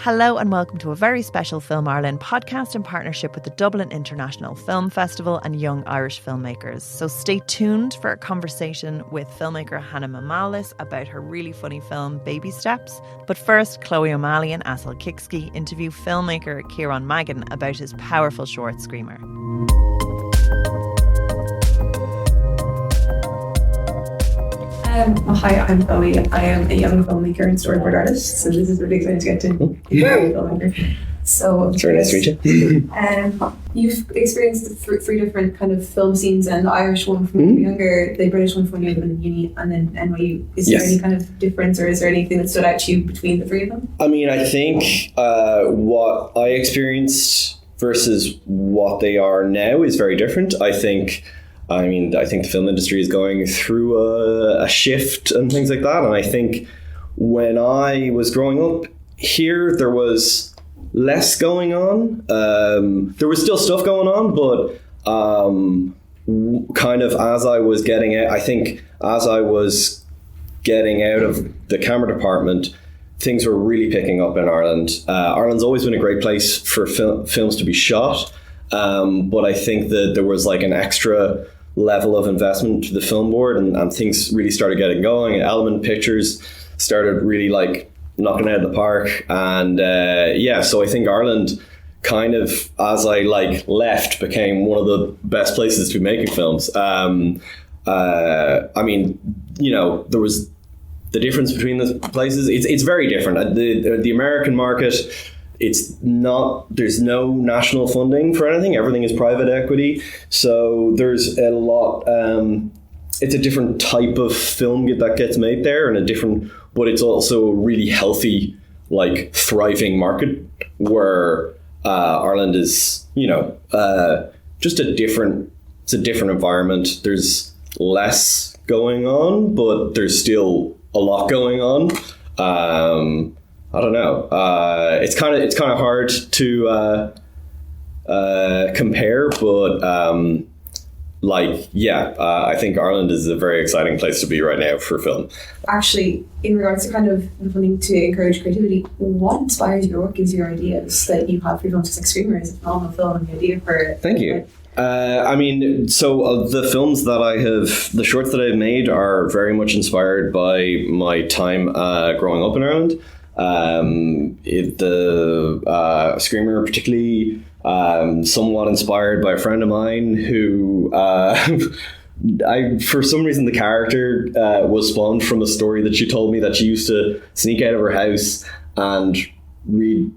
Hello and welcome to a very special Film Ireland podcast in partnership with the Dublin International Film Festival and Young Irish Filmmakers. So stay tuned for a conversation with filmmaker Hannah Mamalis about her really funny film Baby Steps. But first, O'Malley and Assil Ksiksi interview filmmaker Ciaran Maggin about his powerful short Screamer. Hi, I'm Chloe. I am a young filmmaker and storyboard artist, so this is really exciting to get to be a filmmaker. So it's very nice to meet you. You've experienced three different kind of film scenes, and the Irish one from when you were younger, the British one from when you were in uni, and then NYU. Is there any kind of difference, or is there anything that stood out to you between the three of them? I mean, I think what I experienced versus what they are now is very different. I think the film industry is going through a shift and things like that. And I think when I was growing up here, there was less going on. There was still stuff going on, but kind of as I was getting out, I think as I was getting out of the camera department, things were really picking up in Ireland. Ireland's always been a great place for films to be shot. But I think that there was like an extra level of investment to the film board, and things really started getting going. Element Pictures started really like knocking it out of the park, and so I think Ireland kind of, as I like left, became one of the best places to be making films. I mean, you know, there was the difference between the places. It's very different. The American market, there's no national funding for anything. Everything is private equity. So there's a lot, it's a different type of film that gets made there, but it's also a really healthy, like thriving market where Ireland is, you know, just it's a different environment. There's less going on, but there's still a lot going on. I don't know. It's kind of hard to compare, but I think Ireland is a very exciting place to be right now for film. Actually, in regards to kind of wanting to encourage creativity, what inspires your work, gives you your ideas that you have for your films? Just like Screamer is a phenomenal film, and the idea for it. Thank you. The films the shorts that I've made are very much inspired by my time growing up in Ireland. The Screamer particularly somewhat inspired by a friend of mine who for some reason the character was spawned from a story that she told me, that she used to sneak out of her house and read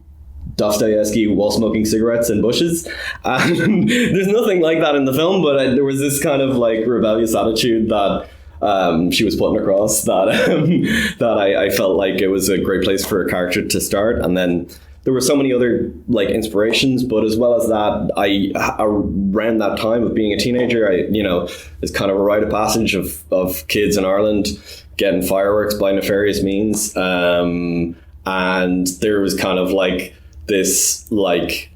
Dostoevsky while smoking cigarettes in bushes. And there's nothing like that in the film, but there was this kind of like rebellious attitude that she was putting across that I felt like it was a great place for a character to start. And then there were so many other like inspirations, but as well as that, around that time of being a teenager, it's kind of a rite of passage of kids in Ireland getting fireworks by nefarious means. And there was kind of like this like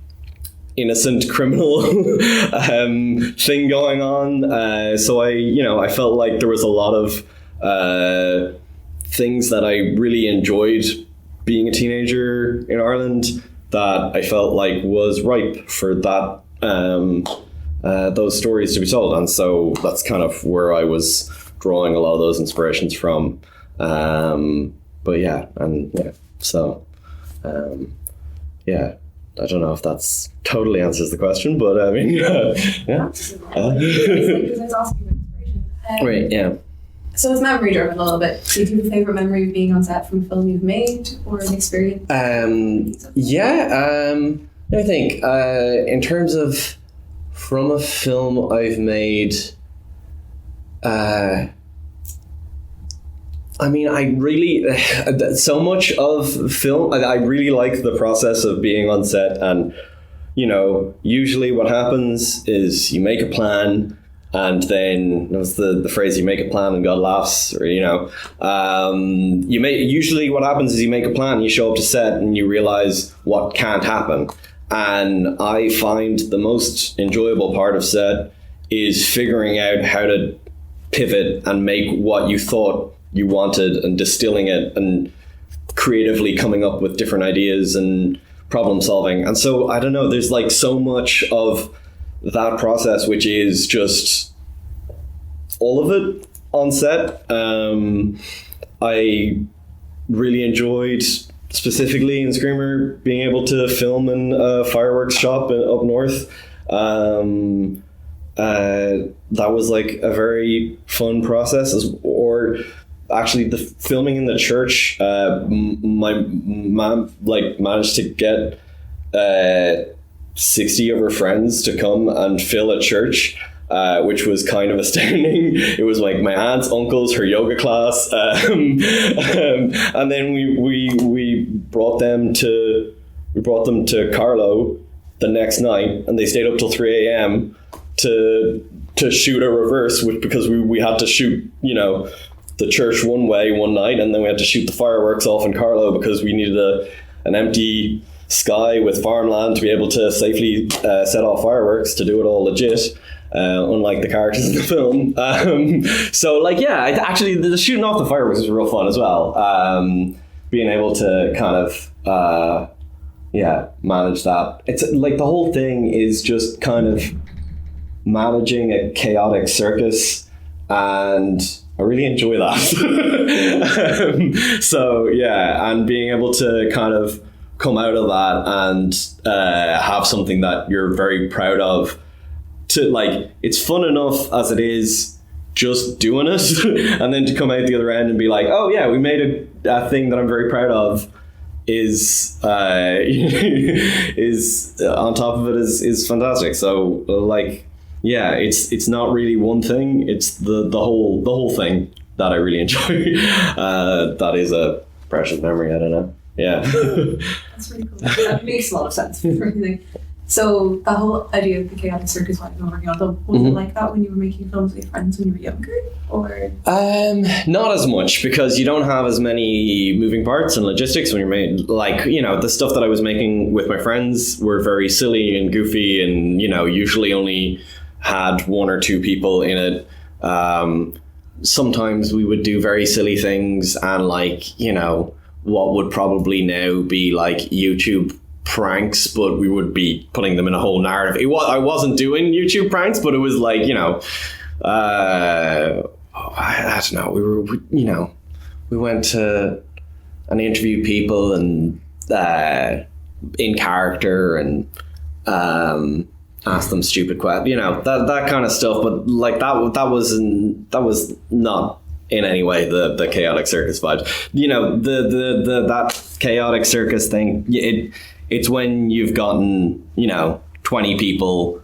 innocent criminal thing going on. So I felt like there was a lot of things that I really enjoyed being a teenager in Ireland that I felt like was ripe for that those stories to be told. And so that's kind of where I was drawing a lot of those inspirations from. I don't know if that's totally answers the question, but I mean, yeah. Because I was asking for inspiration. Right, yeah. So it's memory driven a little bit. Do you have a favourite memory of being on set from a film you've made, or an experience? I think in terms of from a film I've made, I really, so much of film, I really like the process of being on set. And, usually what happens is you make a plan, and then what's the phrase, you make a plan and God laughs, or, usually what happens is you make a plan, you show up to set and you realize what can't happen. And I find the most enjoyable part of set is figuring out how to pivot and make what you thought you wanted and distilling it and creatively coming up with different ideas and problem solving. And so, I don't know, there's like so much of that process, which is just all of it on set. I really enjoyed, specifically in Screamer, being able to film in a fireworks shop up north. That was like a very fun process. Or actually, the filming in the church, my mom like managed to get 60 of her friends to come and fill a church, which was kind of astounding. It was like my aunts, uncles, her yoga class, and then we brought them to Carlow the next night, and they stayed up till 3 a.m. to shoot a reverse, because we had to shoot, you know, the church one way one night, and then we had to shoot the fireworks off in Carlow because we needed an empty sky with farmland to be able to safely set off fireworks, to do it all legit, unlike the characters in the film. So like, yeah, actually the shooting off the fireworks was real fun as well. Being able to kind of manage that. It's like the whole thing is just kind of managing a chaotic circus, and I really enjoy that. So yeah, and being able to kind of come out of that and have something that you're very proud of. To like, it's fun enough as it is just doing it, and then to come out the other end and be like, oh yeah, we made a thing that I'm very proud of, is is on top of it is fantastic. So like, yeah, it's not really one thing, it's the whole thing that I really enjoy. That is a precious memory, I don't know. Yeah. That's really cool. That makes a lot of sense for everything. So the whole idea of the chaotic circus when you were working on them, was it like that when you were making films with your friends when you were younger? Or not as much, because you don't have as many moving parts and logistics when you're made, like, you know, the stuff that I was making with my friends were very silly and goofy, and, you know, usually only had one or two people in it. Sometimes we would do very silly things, and like, you know, what would probably now be like YouTube pranks, but we would be putting them in a whole narrative. I wasn't doing YouTube pranks, but it was like, you know, I don't know. We went to and interviewed people and in character, and asked them stupid questions, you know, that kind of stuff. But like that was not in any way the chaotic circus vibe. You know, the that chaotic circus thing, it's when you've gotten, you know, 20 people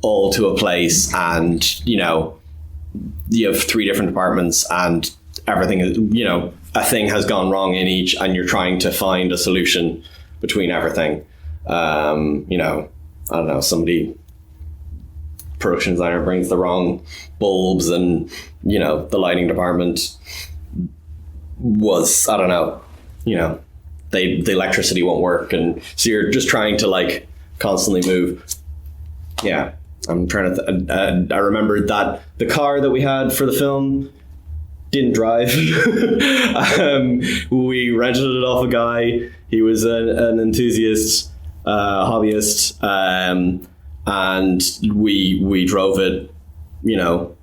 all to a place, and, you know, you have 3 different departments, and everything is, you know, a thing has gone wrong in each, and you're trying to find a solution between everything. You know, I don't know, production designer brings the wrong bulbs, and, you know, the lighting department was, I don't know, you know, the electricity won't work, and so you're just trying to like constantly move. Yeah, I'm trying to I remembered that the car that we had for the film didn't drive. We rented it off a guy. He was an enthusiast, hobbyist, and we drove it, you know,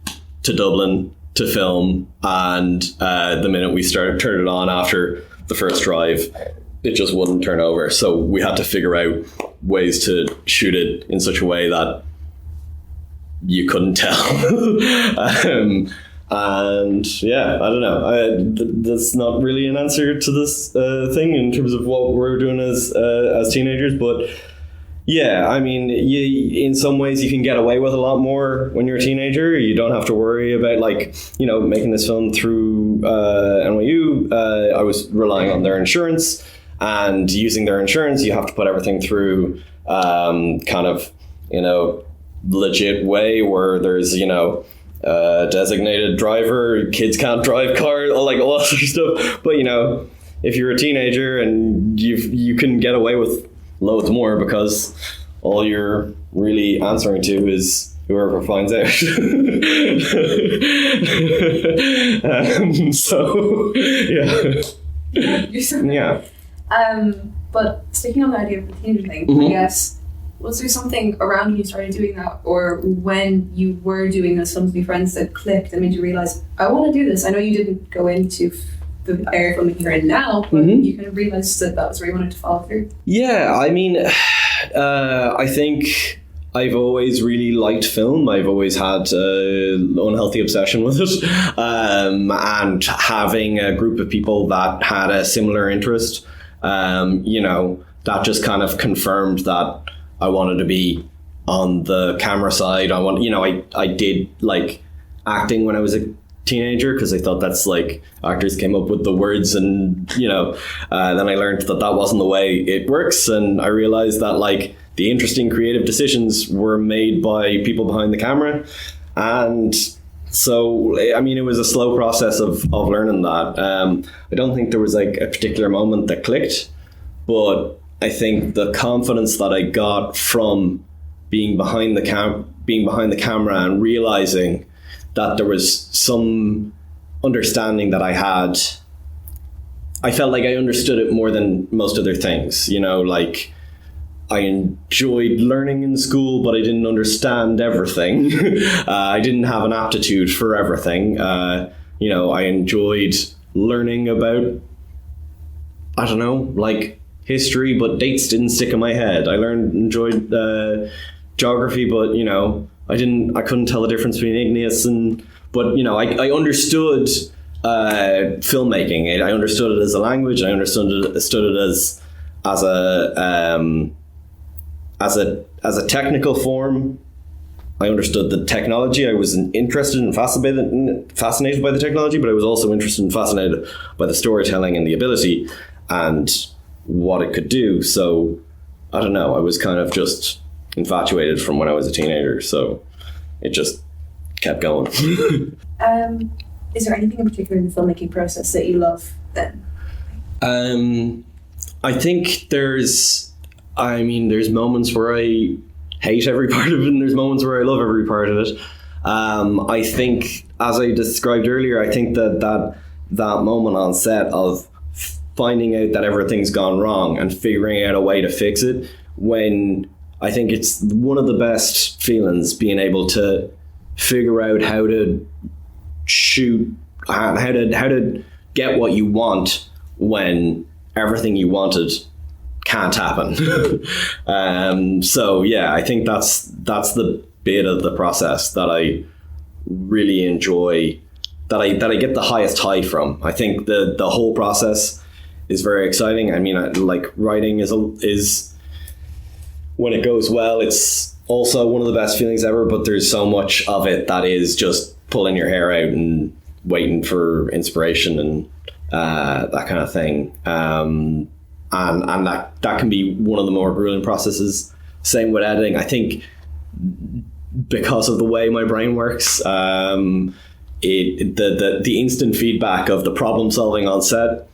to Dublin to film, and the minute we turned it on after the first drive, it just wouldn't turn over. So we had to figure out ways to shoot it in such a way that you couldn't tell. And yeah, I don't know. That's not really an answer to this thing in terms of what we're doing as teenagers, but yeah, I mean, in some ways you can get away with a lot more when you're a teenager. You don't have to worry about, like, you know, making this film through NYU. I was relying on their insurance, and using their insurance, you have to put everything through kind of, you know, legit way where there's, you know, designated driver, kids can't drive cars, like all that sort of stuff. But, you know, if you're a teenager, and you can get away with loads more, because all you're really answering to is whoever finds out. So yeah. Yeah. But sticking on the idea of the teenager thing, I guess, was there something around when you started doing that, or when you were doing those films with your friends that clicked and made you realise, I want to do this? I know you didn't go into the area of filmmaking you're in now, but you kind of realised that that was where you wanted to follow through. Yeah, I mean, I think I've always really liked film. I've always had an unhealthy obsession with it. And having a group of people that had a similar interest, that just kind of confirmed that I wanted to be on the camera side. I did like acting when I was a teenager because I thought that's like actors came up with the words, and then I learned that wasn't the way it works, and I realized that like the interesting creative decisions were made by people behind the camera. And so, I mean, it was a slow process of learning that. I don't think there was like a particular moment that clicked, but I think the confidence that I got from being behind the camera and realizing that there was some understanding that I had, I felt like I understood it more than most other things. Like I enjoyed learning in school, but I didn't understand everything. I didn't have an aptitude for everything. I enjoyed learning about, I don't know, like history, but dates didn't stick in my head. I enjoyed geography, but I couldn't tell the difference between igneous but I understood filmmaking. I understood it as a language. I understood it as a technical form. I understood the technology. I was interested and fascinated by the technology, but I was also interested and fascinated by the storytelling and the ability and what it could do. So I don't know, I was kind of just infatuated from when I was a teenager, so it just kept going. Is there anything in particular in the filmmaking process that you love then? I think there's moments where I hate every part of it, and there's moments where I love every part of it. I think, as I described earlier, I think that moment on set of finding out that everything's gone wrong and figuring out a way to fix it, when I think it's one of the best feelings, being able to figure out how to shoot, how to get what you want when everything you wanted can't happen. So yeah, I think that's the bit of the process that I really enjoy, that I get the highest high from. I think the whole process is very exciting. I mean, like writing is when it goes well, it's also one of the best feelings ever, but there's so much of it that is just pulling your hair out and waiting for inspiration and that kind of thing. And that can be one of the more grueling processes. Same with editing. I think because of the way my brain works, the instant feedback of the problem solving on set,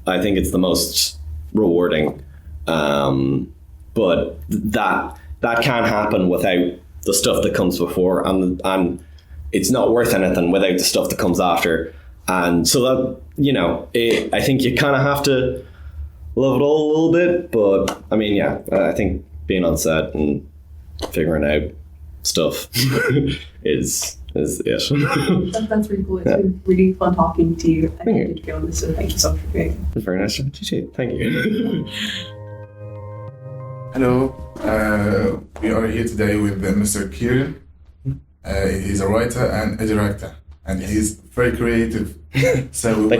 I think it's the most rewarding. But that can't happen without the stuff that comes before, and it's not worth anything without the stuff that comes after. And so that, I think you kind of have to love it all a little bit. But I mean, yeah, I think being on set and figuring out stuff is it. That's really cool. It's been really fun talking to you. Thank you. So thank you so much for being here. It's very nice to meet you too. Thank you. Hello, we are here today with Mr. Ciaran. He's a writer and a director, and he's very creative. So we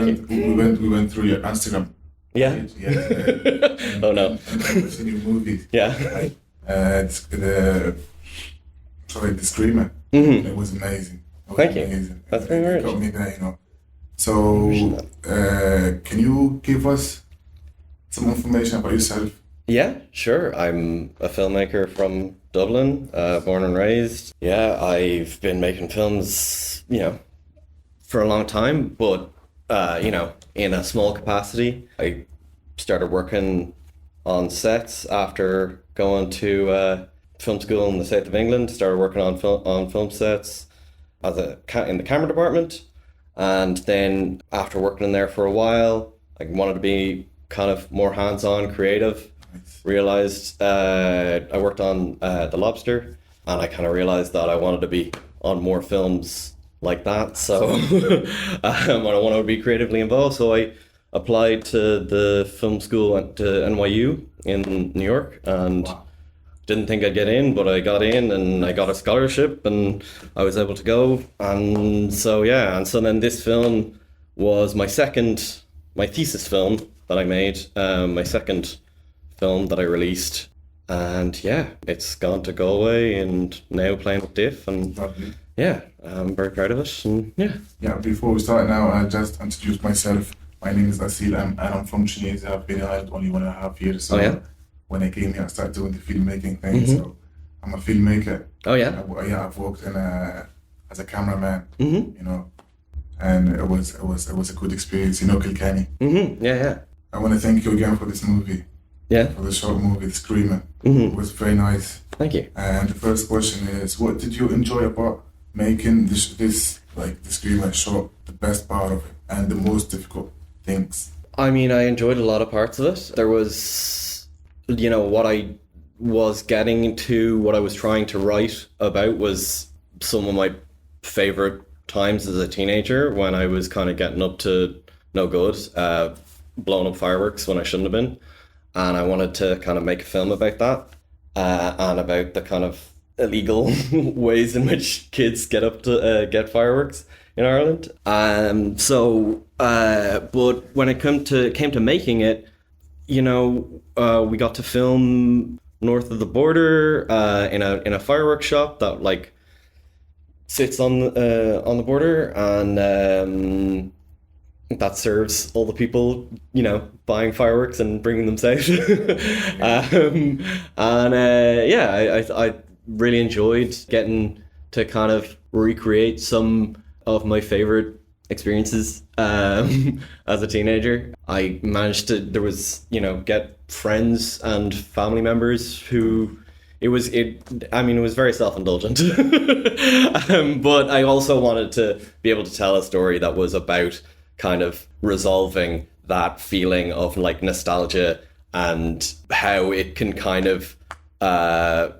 went through your Instagram. Yeah. Page. Yeah. Oh no. I've seen your movies. Yeah. The Screamer. Mm-hmm. It was amazing. Thank you. That's very got me there, So, can you give us some information about yourself? Yeah, sure. I'm a filmmaker from Dublin, born and raised. Yeah, I've been making films, for a long time, but, in a small capacity. I started working on sets after going to film school in the south of England. Started working on film sets in the camera department, and then after working in there for a while, I wanted to be kind of more hands-on creative. Realized I worked on The Lobster, and I kind of realized that I wanted to be on more films like that. So I wanted to be creatively involved. So I applied to the film school at NYU in New York, and didn't think I'd get in, but I got in, and I got a scholarship, and I was able to go. And so then this film was my thesis film that I made, my second film that I released, and it's gone to Galway and now playing with DIFF, and I'm very proud of it. And before we start now, I'll just introduce myself. My name is Assil, and I'm from Tunisia. I've been in Ireland only 1.5 years. So when I came here, I started doing the filmmaking thing. So I'm a filmmaker. I've worked as a cameraman. You know, and it was a good experience. You know, Kilkenny. I want to thank you again for this movie. For the short movie, The Screamer. It was very nice. Thank you. And the first question is, what did you enjoy about making this like The Screamer short? The best part of it and the most difficult things? I mean, I enjoyed a lot of parts of it. There was, what I was getting to, what I was trying to write about was some of my favorite times as a teenager, when I was kind of getting up to no good, blowing up fireworks when I shouldn't have been. And I wanted to kind of make a film about that, and about the kind of illegal ways in which kids get up to get fireworks in Ireland. But when it came to making it, we got to film north of the border in a fireworks shop that like sits on the border, and that serves all the people, buying fireworks and bringing them south. I really enjoyed getting to kind of recreate some of my favorite experiences as a teenager. I managed to, get friends and family members who, it was very self-indulgent. But I also wanted to be able to tell a story that was about kind of resolving that feeling of like nostalgia, and how it can kind of by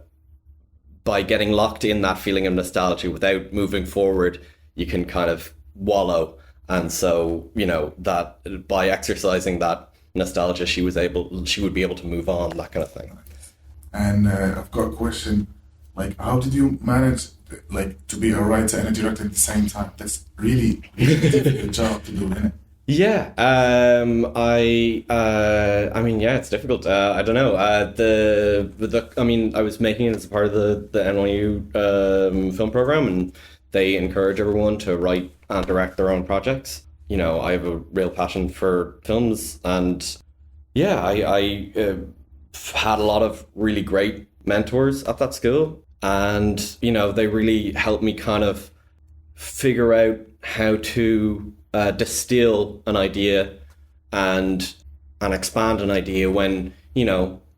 getting locked in that feeling of nostalgia without moving forward, you can kind of wallow. And so that by exercising that nostalgia, she would be able to move on, that kind of thing. And I've got a question, like, how did you manage to be a writer and a director at the same time? That's really a difficult job to do, isn't it? It's difficult. I don't know. I was making it as a part of the NYU film program, and they encourage everyone to write and direct their own projects. I have a real passion for films, and I had a lot of really great mentors at that school. And, they really helped me kind of figure out how to distill an idea and expand an idea when,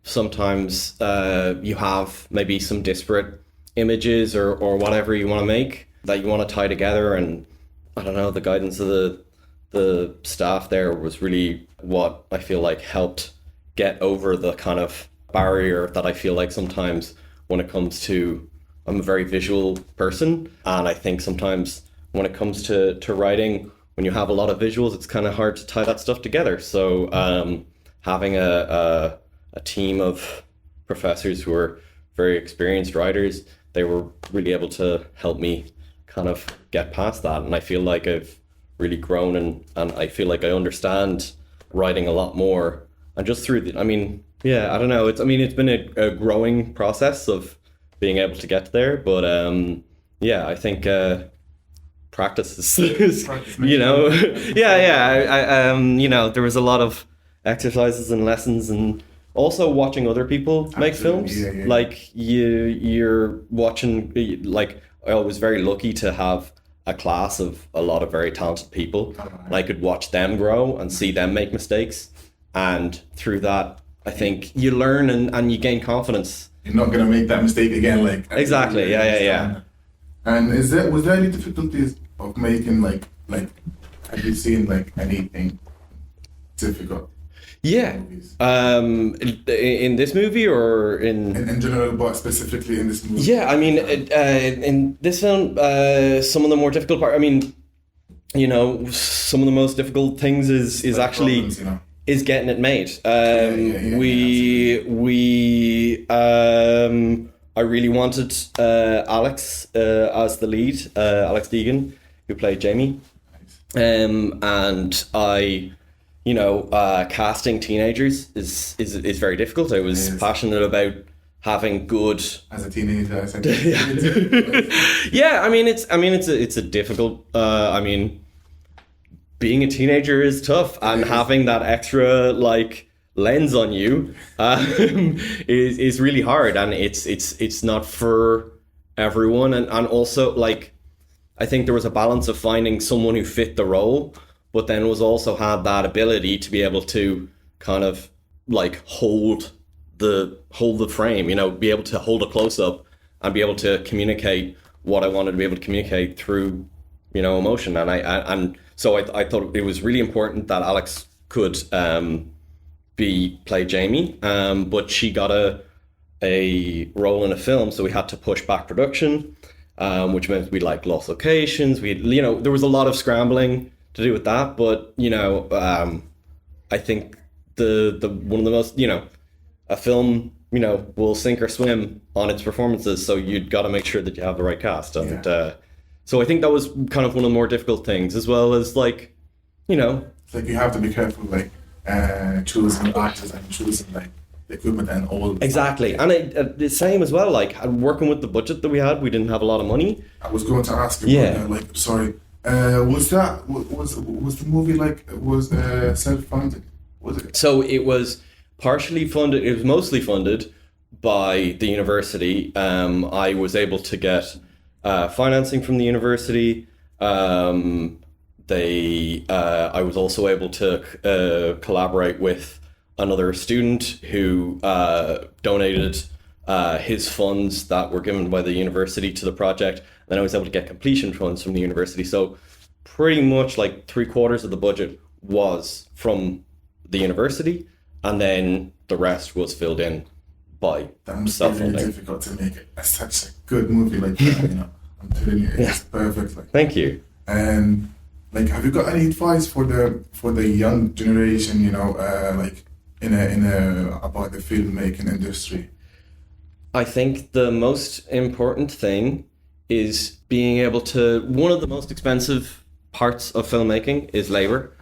sometimes you have maybe some disparate images or whatever you want to make that you want to tie together. And I don't know, the guidance of the staff there was really what I feel like helped get over the kind of barrier that I feel like sometimes when it comes to, I'm a very visual person, and I think sometimes when it comes to writing, when you have a lot of visuals, it's kind of hard to tie that stuff together. So having a team of professors who are very experienced writers, they were really able to help me kind of get past that. And I feel like I've really grown, and I feel like I understand writing a lot more. And just through I don't know. It's been a growing process of being able to get there, but I think practice is there was a lot of exercises and lessons, and also watching other people make films. Like you're watching. Like I was very lucky to have a class of a lot of very talented people, and I could watch them grow and see them make mistakes, and through that, I think you learn and you gain confidence. You're not gonna make that mistake again, exactly. Yeah. And was there any difficulties of making like have you seen like anything difficult? Yeah. movies? In this movie or In general, but specifically in this movie. Yeah, I mean, in this film, some of the more difficult part. I mean, some of the most difficult things is Like actually problems, you know. is getting it made. I really wanted Alex as the lead, Alex Deegan, who played Jamie. And I, casting teenagers is very difficult. I was passionate about having good. As a teenager, I said. Yeah, I mean it's a difficult. Being a teenager is tough, and having that extra lens on you is really hard, and it's not for everyone, and also I think there was a balance of finding someone who fit the role, but then was also had that ability to be able to kind of hold the frame, be able to hold a close up and be able to communicate what I wanted to be able to communicate through, emotion. And so I thought it was really important that Alex could play Jamie, but she got a role in a film, so we had to push back production, which meant we lost locations. There was a lot of scrambling to do with that, but I think the one of the most, a film, will sink or swim on its performances, so you'd got to make sure that you have the right cast. And so I think that was kind of one of the more difficult things, as well as It's you have to be careful, choosing actors and choosing the equipment and all. Exactly, and the same as well. Working with the budget that we had, we didn't have a lot of money. I was going to ask you. Sorry, was the movie self-funded? Was it? So it was partially funded. It was mostly funded by the university. I was able to get financing from the university. I was also able to collaborate with another student who donated his funds that were given by the university to the project. Then I was able to get completion funds from the university. So pretty much 3/4 of the budget was from the university, and then the rest was filled in by self-funding. Really difficult to make such a good movie like that. I'm telling you, it's perfect. Thank you. And have you got any advice for the young generation? About the filmmaking industry? I think the most important thing is being able to. One of the most expensive parts of filmmaking is labor,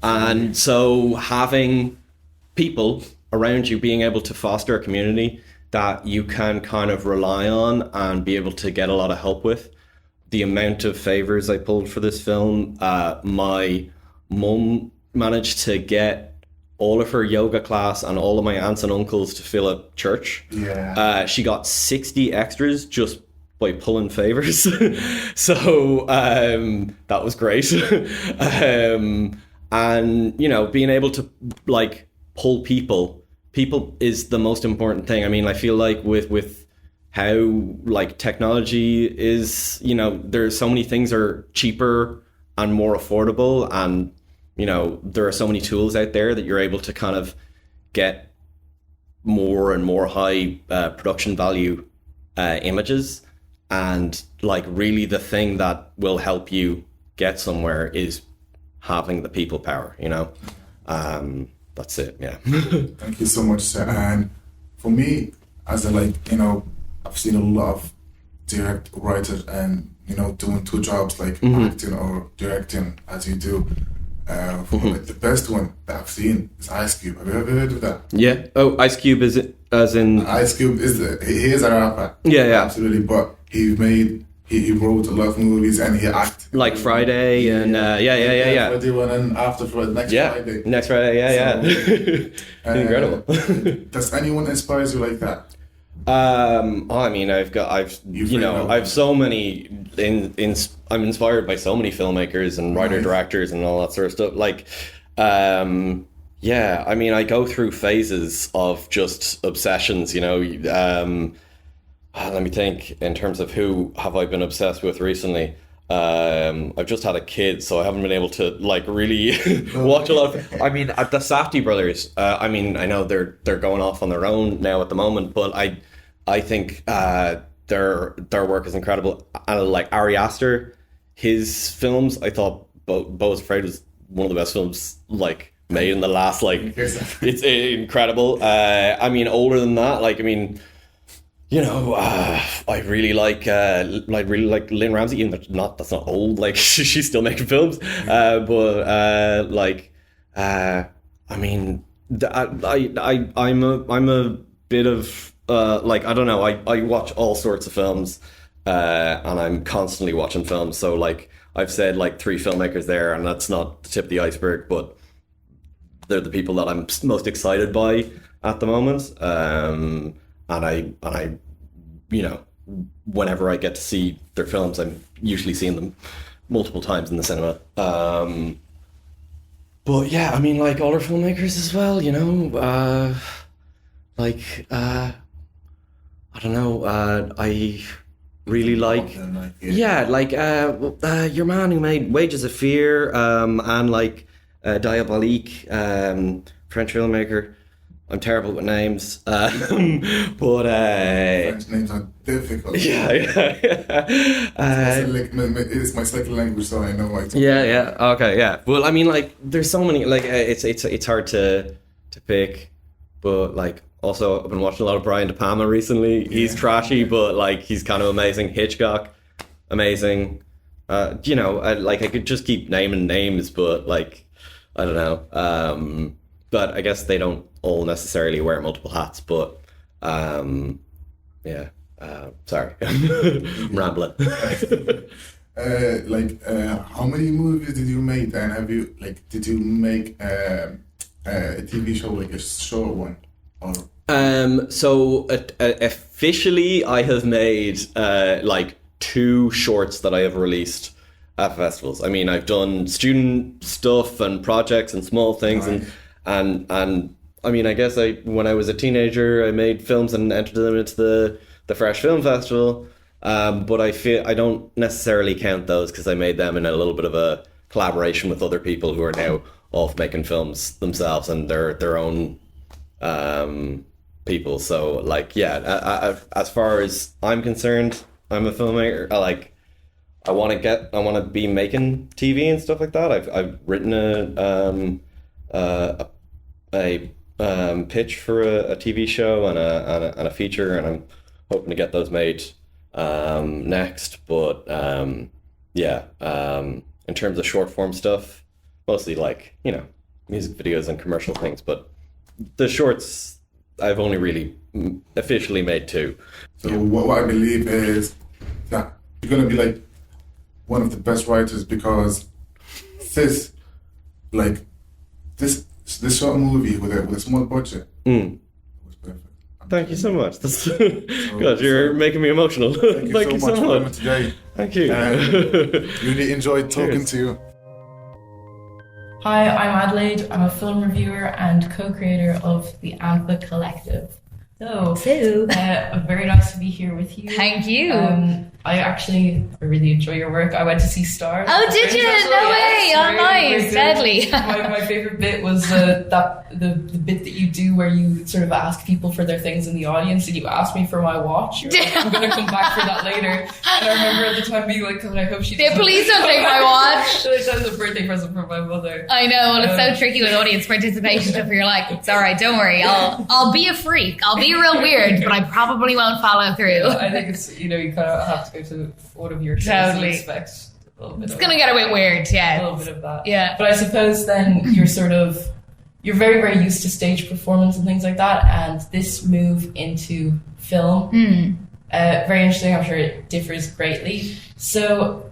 and so having people around you, being able to foster a community that you can kind of rely on and be able to get a lot of help with. The amount of favors I pulled for this film, my mum managed to get all of her yoga class and all of my aunts and uncles to fill up church. Yeah. She got 60 extras just by pulling favors. So that was great. And being able to pull people is the most important thing. I mean, I feel with how technology is, there's so many things are cheaper and more affordable, and there are so many tools out there that you're able to kind of get more and more high production value images, and really the thing that will help you get somewhere is having the people power. That's it. Yeah. Thank you so much, sir. And for me, as I've seen a lot of direct writers and doing two jobs acting or directing as you do. The best one that I've seen is Ice Cube. Have you ever heard of that? Yeah. Oh, Ice Cube is it? As in Ice Cube he is a rapper. Yeah. Absolutely, but he wrote a lot of movies and he acted. Like Friday and yeah. Friday one and after Friday, Friday. Next Friday, yeah. Incredible. Does anyone inspire you like that? I mean, I've so many. I'm inspired by so many filmmakers and writer directors and all that sort of stuff. Yeah. I mean, I go through phases of just obsessions. Let me think. In terms of who have I been obsessed with recently? I've just had a kid, so I haven't been able to like really watch a lot of. I mean, the Safdie brothers. I mean, I know they're going off on their own now at the moment, but I think their work is incredible. And like Ari Aster, his films, I thought Beau is Afraid was one of the best films like made in the last like. It's incredible. I mean, older than that, like I mean. You know, I really like Lynn Ramsey, even though that's not old. Like she's still making films, but I mean, I'm a bit of like I don't know. I watch all sorts of films, and I'm constantly watching films. So like I've said, like 3 filmmakers there, and that's not the tip of the iceberg, but they're the people that I'm most excited by at the moment. And I, you know, whenever I get to see their films, I'm usually seeing them multiple times in the cinema. But yeah, I mean, like older filmmakers as well, you know, I don't know, I really like, your man who made Wages of Fear, and like Diabolique, French filmmaker. I'm terrible with names, but French names are difficult. Yeah. It's my second language, so I know why. Okay, yeah. Well, I mean, like, there's so many. Like, it's hard to pick, but like, also I've been watching a lot of Brian De Palma recently. He's trashy, but like, he's kind of amazing. Hitchcock, amazing. You know, I could just keep naming names, but like, I don't know. But I guess they don't all necessarily wear multiple hats, but sorry. I'm rambling. How many movies did you make, and have you did you make a TV show, like a short one, or? So officially I have made like 2 shorts that I have released at festivals. I mean, I've done student stuff and projects and small things, right. and I mean, I guess when I was a teenager, I made films and entered them into the Fresh Film Festival. But I feel I don't necessarily count those because I made them in a little bit of a collaboration with other people who are now off making films themselves and their own people. So like, yeah, as far as I'm concerned, I'm a filmmaker. I want to be making TV and stuff like that. I've written a pitch for a TV show and a feature, and I'm hoping to get those made next. But in terms of short form stuff, mostly like, you know, music videos and commercial things. But the shorts, I've only really officially made 2. So what I believe is that you're gonna be like one of the best writers, because this short movie with a small budget was perfect. Thank you so much. That's God, you're making me emotional. Thank you so much for coming today. Thank you. Really enjoyed talking to you. Hi, I'm Adelaide. I'm a film reviewer and co-creator of the Antha Collective. So, very nice to be here with you. Thank you. I really enjoy your work. I went to see Stars. Oh, did you? No way! Oh, nice. Deadly. My favorite bit was the bit that you do where you sort of ask people for their things in the audience, and you asked me for my watch. I'm going to come back for that later. And I remember at the time being like, God, I hope she doesn't. Please don't take my watch. That was a birthday present for my mother. I know. Well, it's so tricky with audience participation stuff. You're like, it's all right. Don't worry. I'll be a freak. I'll be real weird, but I probably won't follow through. Yeah, I think it's, you kind of have to go to one of your shows and expect a little bit. It's going to get a bit weird, yeah. A little bit of that. Yeah. But I suppose then you're very, very used to stage performance and things like that, and this move into film, very interesting. I'm sure it differs greatly. So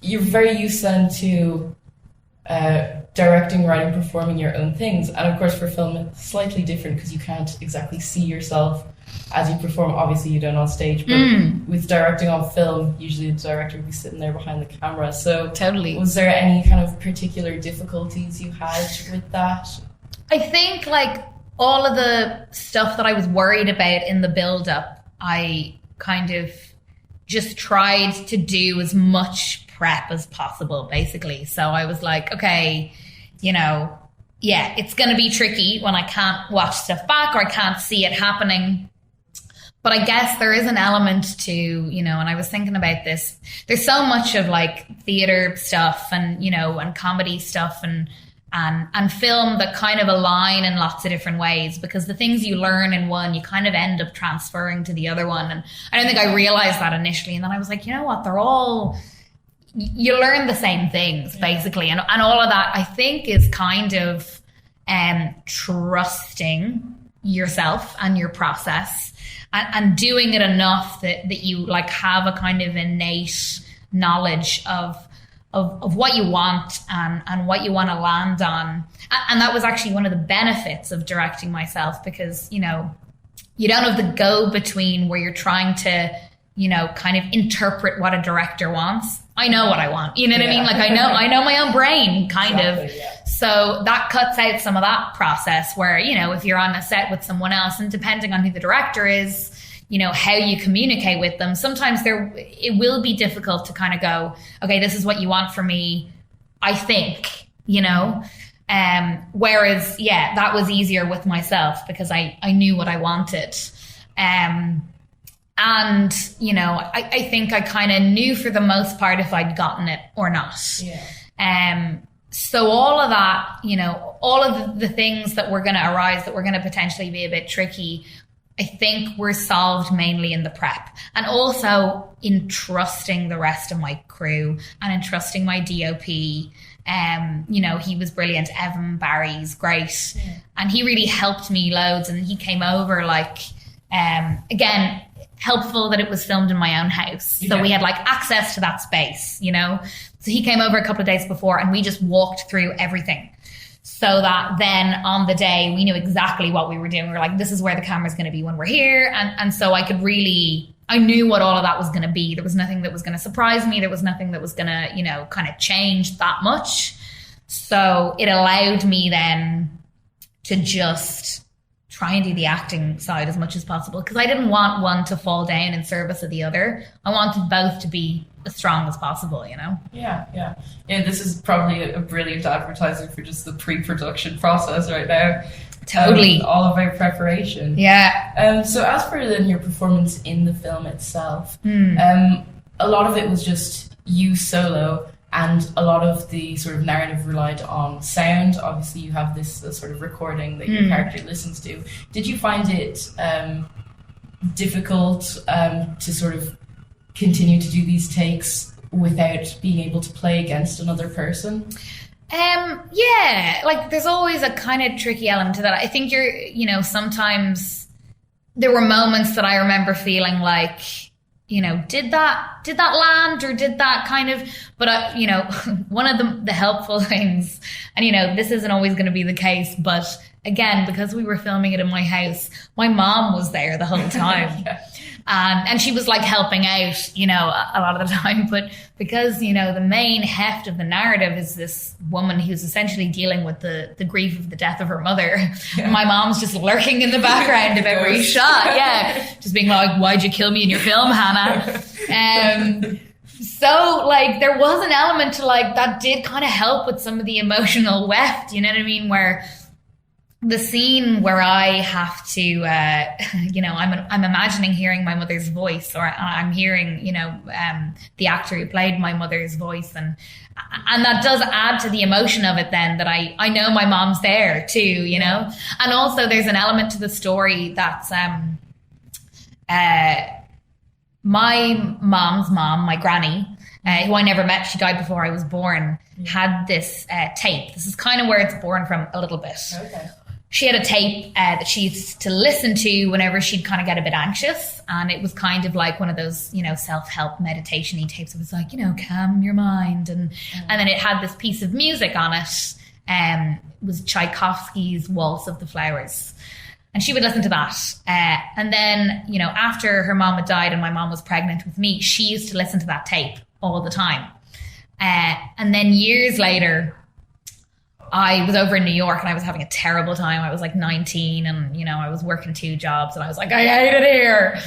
you're very used then to directing, writing, performing your own things. And of course for film it's slightly different because you can't exactly see yourself as you perform. Obviously you don't on stage, but with directing on film, usually the director would be sitting there behind the camera. So totally. Was there any kind of particular difficulties you had with that? I think like all of the stuff that I was worried about in the build-up, I kind of just tried to do as much prep as possible, basically. So I was like, okay, it's going to be tricky when I can't watch stuff back or I can't see it happening. But I guess there is an element to, and I was thinking about this. There's so much of like theater stuff and, and comedy stuff and film that kind of align in lots of different ways, because the things you learn in one, you kind of end up transferring to the other one. And I don't think I realized that initially. And then I was like, you know what? You learn the same things basically. And all of that I think is kind of trusting yourself and your process and doing it enough that you like have a kind of innate knowledge of what you want and what you want to land on. And that was actually one of the benefits of directing myself, because, you don't have the go-between where you're trying to, kind of interpret what a director wants. I know what I want. You know what I mean? Like I know my own brain kind of. Yeah. So that cuts out some of that process where, if you're on a set with someone else and depending on who the director is, how you communicate with them, sometimes it will be difficult to kind of go, okay, this is what you want from me, I think, whereas, that was easier with myself because I knew what I wanted. And, I think I kind of knew for the most part if I'd gotten it or not. Yeah. So all of that, all of the things that were going to arise that were going to potentially be a bit tricky, I think were solved mainly in the prep, and also in trusting the rest of my crew and in trusting my DOP. He was brilliant. Evan Barry's great. Yeah. And he really helped me loads. And he came over again, helpful that it was filmed in my own house. So we had access to that space, So he came over a couple of days before and we just walked through everything. So that then on the day we knew exactly what we were doing. We were like, this is where the camera's going to be when we're here. And so I knew what all of that was going to be. There was nothing that was going to surprise me. There was nothing that was going to, kind of change that much. So it allowed me then to just try and do the acting side as much as possible, because I didn't want one to fall down in service of the other. I wanted both to be as strong as possible, Yeah, this is probably a brilliant advertising for just the pre-production process right now. Totally. All of our preparation. Yeah. So as for then your performance in the film itself, a lot of it was just you solo, and a lot of the sort of narrative relied on sound. Obviously, you have this sort of recording that your character listens to. Did you find it difficult to sort of continue to do these takes without being able to play against another person? There's always a kind of tricky element to that. I think sometimes there were moments that I remember feeling like, did that land, or did that kind of, but one of the helpful things, and this isn't always going to be the case, but again, because we were filming it in my house, my mom was there the whole time. And she was helping out, a lot of the time. But because, the main heft of the narrative is this woman who's essentially dealing with the grief of the death of her mother. Yeah. My mom's just lurking in the background of every shot. Yeah. Just being like, why'd you kill me in your film, Hannah? So there was an element to that did kind of help with some of the emotional weft, you know what I mean? Where the scene where I have to, I'm imagining hearing my mother's voice, or I'm hearing, the actor who played my mother's voice, and that does add to the emotion of it. Then that I know my mom's there too, and also there's an element to the story that's my mom's mom, my granny, who I never met, she died before I was born, had this tape. This is kind of where it's born from a little bit. Okay. She had a tape that she used to listen to whenever she'd kind of get a bit anxious. And it was kind of like one of those, self-help meditation-y tapes. It was like, calm your mind. And then it had this piece of music on it. It was Tchaikovsky's Waltz of the Flowers. And she would listen to that. And then, after her mom had died and my mom was pregnant with me, she used to listen to that tape all the time. And then years later, I was over in New York and I was having a terrible time. I was 19 and, I was working 2 jobs and I was like, I hate it here.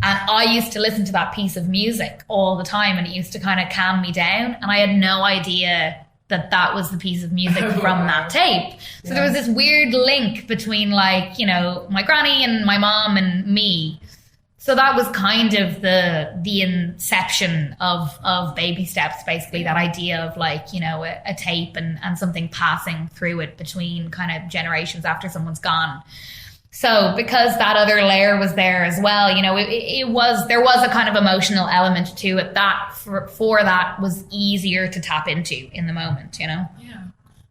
And I used to listen to that piece of music all the time, and it used to kind of calm me down. And I had no idea that was the piece of music from that tape. So there was this weird link between, like, you know, my granny and my mom and me. So that was kind of the inception of Baby Steps, basically, that idea of, like, you know, a tape and something passing through it between kind of generations after someone's gone. So because that other layer was there as well, you know, there was a kind of emotional element to it that for that was easier to tap into in the moment, you know? Yeah.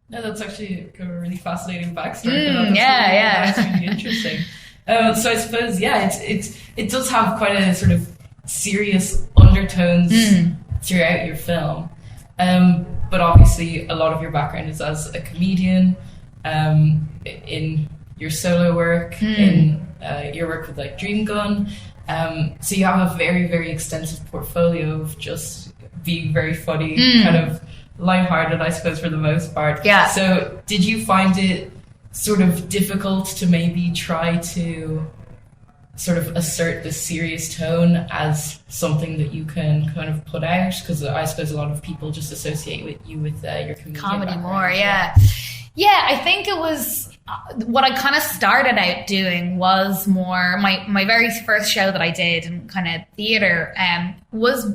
No, that's actually a really fascinating backstory. That's really interesting. So I suppose, it does have quite a sort of serious undertones throughout your film. But obviously a lot of your background is as a comedian, in your solo work, in your work with, like, Dream Gun. So you have a very, very extensive portfolio of just being very funny, kind of lighthearted, I suppose, for the most part. Yeah. So did you find it sort of difficult to maybe try to sort of assert this serious tone as something that you can kind of put out? Because I suppose a lot of people just associate with you with your comedy more, yeah. Yeah, I think it was what I kind of started out doing was more my very first show that I did in kind of theatre was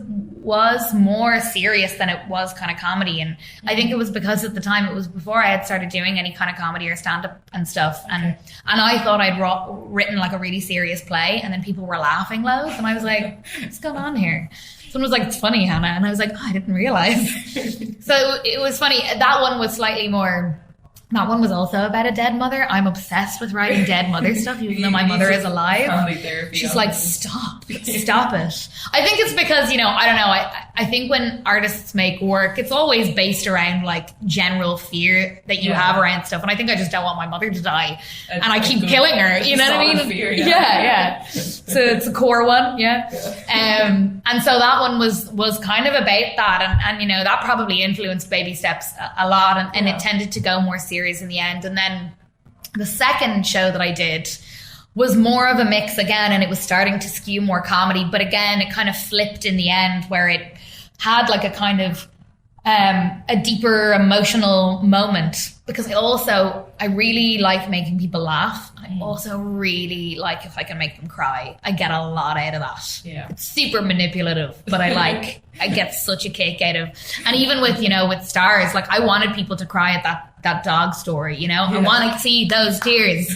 more serious than it was kind of comedy. And I think it was because at the time it was before I had started doing any kind of comedy or stand-up and stuff. And I thought I'd written like a really serious play, and then people were laughing loads, and I was like, what's going on here? Someone was like, it's funny, Hannah. And I was like, oh, I didn't realise. So it was funny. That one was slightly more... That one was also about a dead mother. I'm obsessed with writing dead mother stuff, even though my mother is alive. She's like, stop it. I think it's because, you know, I don't know. I think when artists make work, it's always based around, like, general fear that you have around stuff. And I think I just don't want my mother to die. And I keep killing her. You know what I mean? Fear, yeah. So it's a core one. Yeah. And so that one was kind of about that. And you know, that probably influenced Baby Steps a lot. And it tended to go more serious in the end. And then the second show that I did was more of a mix again, and it was starting to skew more comedy, but again it kind of flipped in the end where it had like a kind of a deeper emotional moment, because I really like making people laugh. I also really like if I can make them cry. I get a lot out of that. Yeah. It's super manipulative, but I get such a kick out of, and even with, you know, with Stars, like, I wanted people to cry at that dog story, you know? I want to see those tears.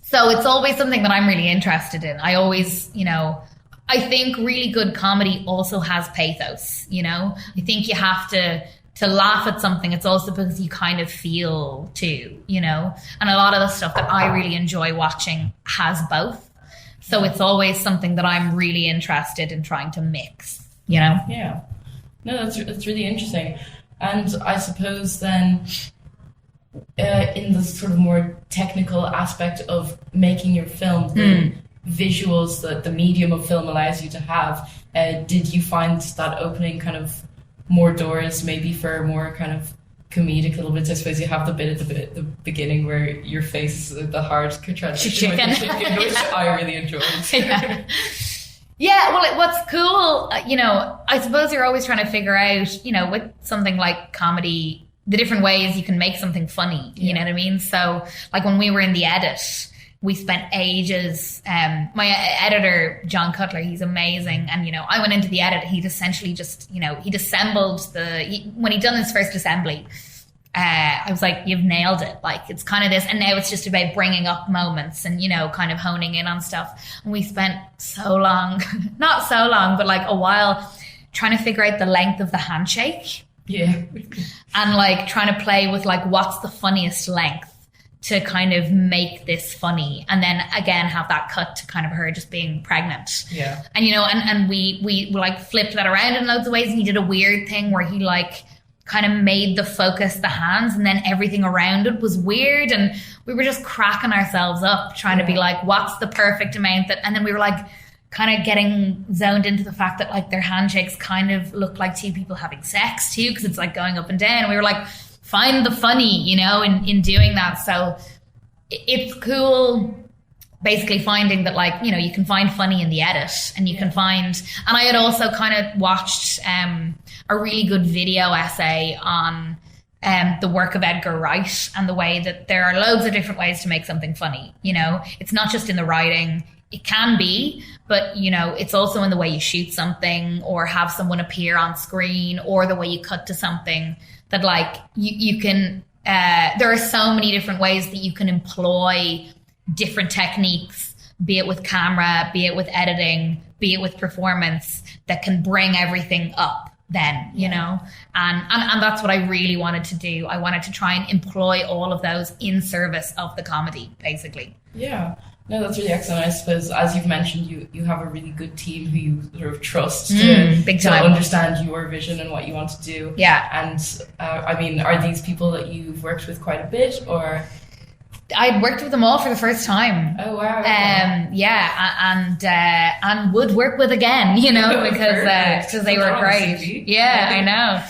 So it's always something that I'm really interested in. I always, you know, I think really good comedy also has pathos, you know? I think you have to laugh at something. It's also because you kind of feel too, you know? And a lot of the stuff that I really enjoy watching has both. So it's always something that I'm really interested in trying to mix, you know? Yeah. No, that's really interesting. And I suppose then in the sort of more technical aspect of making your film, the visuals that the medium of film allows you to have, did you find that opening kind of more doors maybe for more kind of comedic little bits? I suppose you have the bit at the beginning where your face, the hard transition with the chicken, which I really enjoyed. Yeah, well, what's cool, you know, I suppose you're always trying to figure out, you know, with something like comedy, the different ways you can make something funny, you know what I mean? So, like, when we were in the edit, we spent ages, my editor, John Cutler, he's amazing. And, you know, I went into the edit, he'd essentially just, you know, he'd assembled when he'd done his first assembly, I was like, you've nailed it. Like, it's kind of this, and now it's just about bringing up moments and, you know, kind of honing in on stuff. And we spent so long, not so long, but like a while trying to figure out the length of the handshake. Yeah. And like trying to play with like, what's the funniest length to kind of make this funny. And then again, have that cut to kind of her just being pregnant. Yeah. And, you know, and we like flipped that around in loads of ways. And he did a weird thing where he like kind of made the focus the hands, and then everything around it was weird. And we were just cracking ourselves up trying to be like, what's the perfect amount that, and then we were like kind of getting zoned into the fact that like their handshakes kind of look like two people having sex too, because it's like going up and down. And we were like, find the funny, you know, in doing that. So it's cool basically finding that, like, you know, you can find funny in the edit, and you can find, and I had also kind of watched a really good video essay on the work of Edgar Wright, and the way that there are loads of different ways to make something funny. You know, it's not just in the writing. It can be, but, you know, it's also in the way you shoot something, or have someone appear on screen, or the way you cut to something, that, like, you can, there are so many different ways that you can employ different techniques, be it with camera, be it with editing, be it with performance, that can bring everything up then, you know, and that's what I really wanted to do. I wanted to try and employ all of those in service of the comedy, basically. Yeah. No, that's really excellent. I suppose, as you've mentioned, you have a really good team who you sort of trust to understand your vision and what you want to do. Yeah. And I mean, are these people that you've worked with quite a bit, or? I'd worked with them all for the first time. Oh wow! And would work with again, you know, because they were great. Yeah, I know.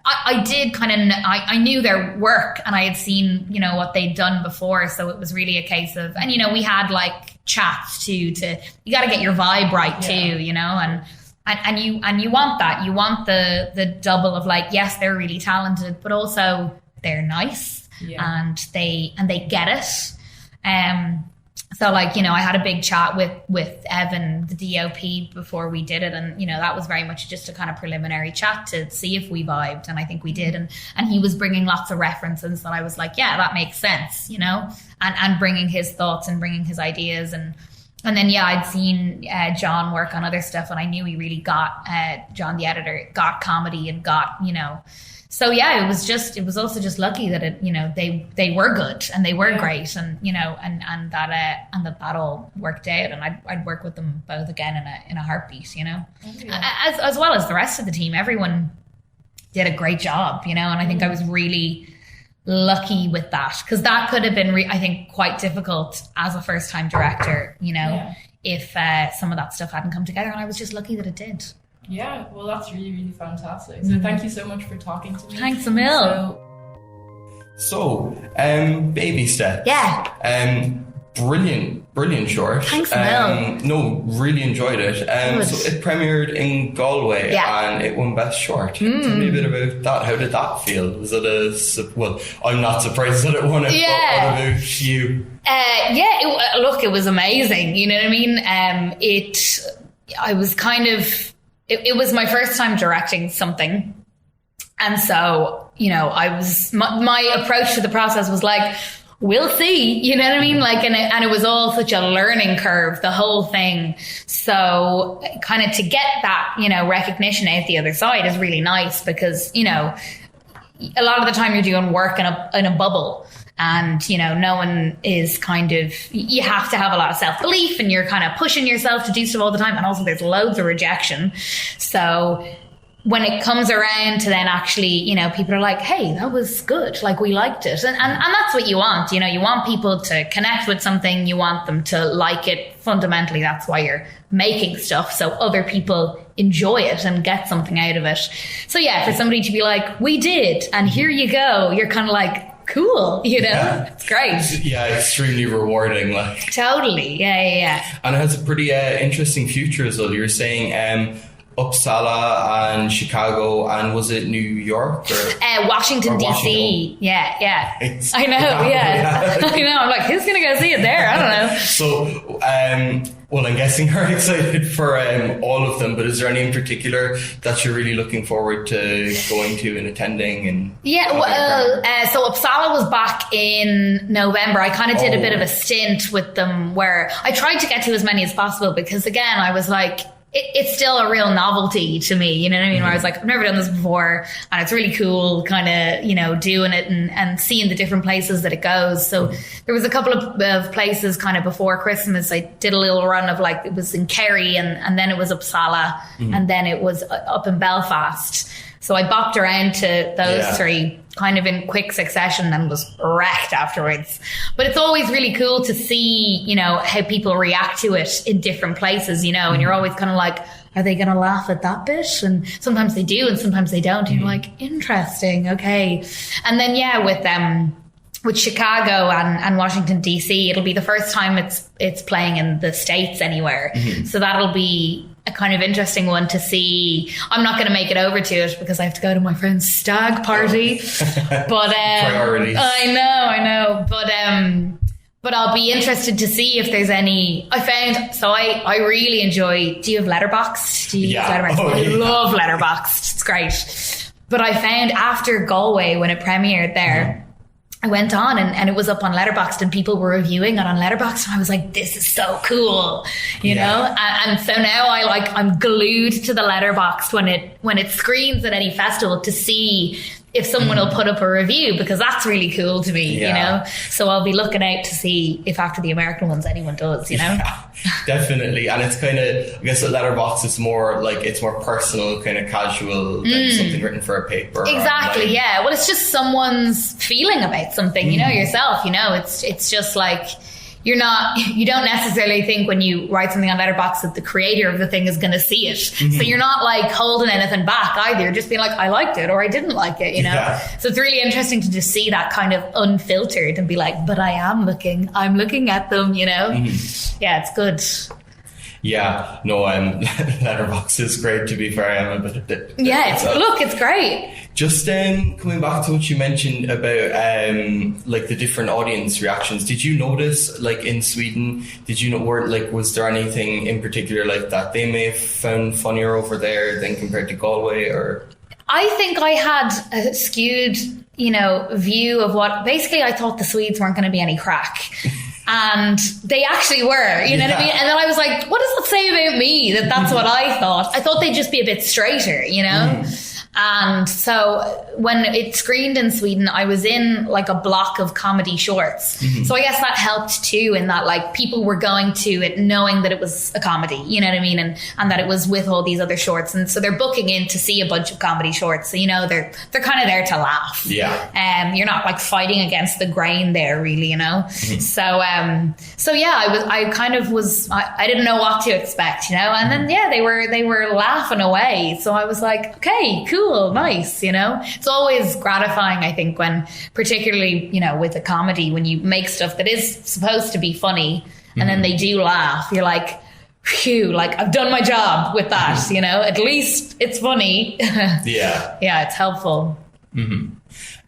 I did kind of, I knew their work, and I had seen, you know, what they'd done before, so it was really a case of, and, you know, we had like chats too, you got to get your vibe right too, you know, and you want that, you want the double of, like, yes, they're really talented, but also they're nice. Yeah. And they get it. So, like, you know, I had a big chat with Evan, the DOP, before we did it, and, you know, that was very much just a kind of preliminary chat to see if we vibed, and I think we did, and he was bringing lots of references that I was like, yeah, that makes sense, you know, and bringing his thoughts and bringing his ideas, and then, yeah, I'd seen John work on other stuff, and I knew he really got, John the editor, got comedy and got, you know. So yeah, it was also just lucky that it, you know, they were good, and they were great, and, you know, and that all worked out, and I'd work with them both again in a heartbeat, you know, as well as the rest of the team. Everyone did a great job, you know, and I think I was really lucky with that, because that could have been I think quite difficult as a first time director, you know, if some of that stuff hadn't come together, and I was just lucky that it did. Yeah, well, that's really, really fantastic. So thank you so much for talking to me. Thanks a mil. So, Baby Steps. Yeah. Brilliant short. Thanks a mil. No, really enjoyed it. So it premiered in Galway, and it won Best Short. Tell me a bit about that. How did that feel? Was it well, I'm not surprised that it won it, but what about you? It was amazing. You know what I mean? I was kind of... It was my first time directing something. And so, you know, my approach to the process was like, we'll see, you know what I mean? Like, and it was all such a learning curve, the whole thing. So kind of to get that, you know, recognition out the other side is really nice, because, you know, a lot of the time you're doing work in a bubble. And, you know, no one is kind of, you have to have a lot of self-belief, and you're kind of pushing yourself to do stuff all the time. And also there's loads of rejection. So when it comes around to then actually, you know, people are like, hey, that was good. Like, we liked it. And that's what you want. You know, you want people to connect with something. You want them to like it. Fundamentally, that's why you're making stuff, so other people enjoy it and get something out of it. So yeah, for somebody to be like, we did, and here you go, you're kind of like, cool, you know, it's great. Yeah, extremely rewarding. Like, totally, yeah. And it has a pretty interesting future as well. You were saying Uppsala and Chicago, and was it New York or Washington DC? Yeah. I know, I know. I'm like, who's gonna go see it there? I don't know. So, well, I'm guessing you're excited for all of them, but is there any in particular that you're really looking forward to going to and attending? And so Uppsala was back in November. I kind of did a bit of a stint with them where I tried to get to as many as possible, because again, I was like, it's still a real novelty to me, you know what I mean? Where I was like, I've never done this before, and it's really cool kind of, you know, doing it and seeing the different places that it goes. So there was a couple of places kind of before Christmas. I did a little run of, like, it was in Kerry, and then it was Uppsala, and then it was up in Belfast. So I bopped around to those three kind of in quick succession and was wrecked afterwards. But it's always really cool to see, you know, how people react to it in different places, you know, and you're always kind of like, are they going to laugh at that bit? And sometimes they do, and sometimes they don't. And you're like, interesting, okay. And then, with with Chicago and Washington DC, it'll be the first time it's playing in the States anywhere. So that'll be a kind of interesting one to see. I'm not going to make it over to it because I have to go to my friend's stag party. But priorities. I know. But I'll be interested to see if there's any. I really enjoy. Do you have Letterboxd? Do you use Letterboxd? I love Letterboxd. It's great. But I found after Galway, when it premiered there, I went on and it was up on Letterboxd and people were reviewing it on Letterboxd, and I was like, this is so cool, you know? And so now I'm glued to the Letterboxd when it screens at any festival to see if someone will put up a review, because that's really cool to me, you know? So I'll be looking out to see if after the American ones anyone does, you know? Yeah, definitely. And it's kind of, I guess the Letterboxd is more like, it's more personal, kind of casual than something written for a paper. Exactly, yeah. Well, it's just someone's feeling about something, you know, yourself, you know? It's just like, you don't necessarily think when you write something on Letterboxd that the creator of the thing is going to see it. So you're not like holding anything back either. You're just being like, I liked it or I didn't like it, you know? Yeah. So it's really interesting to just see that kind of unfiltered and be like, but I'm looking at them, you know? Yeah, it's good. Yeah, no, Letterboxd is great, to be fair. I'm a bit yeah, it's great. Just coming back to what you mentioned about like the different audience reactions, did you notice, like in Sweden, was there anything in particular like that they may have found funnier over there than compared to Galway? Or I think I had a skewed, view of what, basically I thought the Swedes weren't going to be any crack. And they actually were, you know what I mean? And then I was like, what does that say about me? That's what I thought. I thought they'd just be a bit straighter, you know? And so when it screened in Sweden, I was in like a block of comedy shorts. So I guess that helped too, in that like people were going to it knowing that it was a comedy, you know what I mean? And that it was with all these other shorts. And so they're booking in to see a bunch of comedy shorts. So, they're kind of there to laugh. Yeah. You're not like fighting against the grain there really, So yeah, I didn't know what to expect, and then, yeah, they were laughing away. So I was like, okay, cool. Nice, it's always gratifying, I think, when particularly with a comedy, when you make stuff that is supposed to be funny and then they do laugh, you're like, phew, like I've done my job with that. At least it's funny. Yeah it's helpful.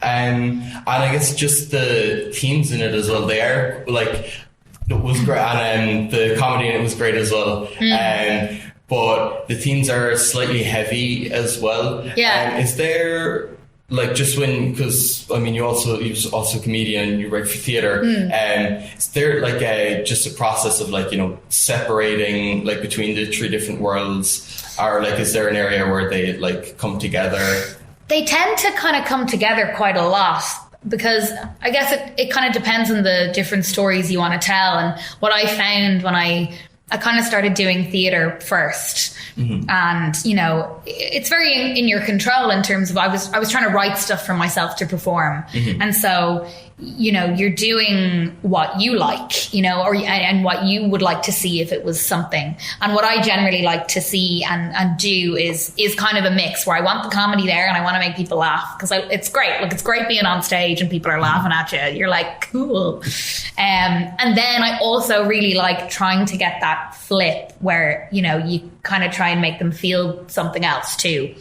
And I guess just the themes in it as well, they are like, it was great, and the comedy in it was great as well. But the themes are slightly heavy as well. Yeah. Is there, like, just when, because you're also a comedian, you write for theatre. Is there like just a process of like, separating like between the three different worlds, or like is there an area where they like come together? They tend to kind of come together quite a lot, because I guess it kind of depends on the different stories you want to tell. And what I found when I kind of started doing theatre first, and it's very in your control in terms of I was trying to write stuff for myself to perform, and so you're doing what you like, and what you would like to see if it was something. And what I generally like to see and do is kind of a mix where I want the comedy there and I want to make people laugh, because it's great. Like, it's great being on stage and people are laughing at you. You're like, cool. And then I also really like trying to get that flip where, you kind of try and make them feel something else too.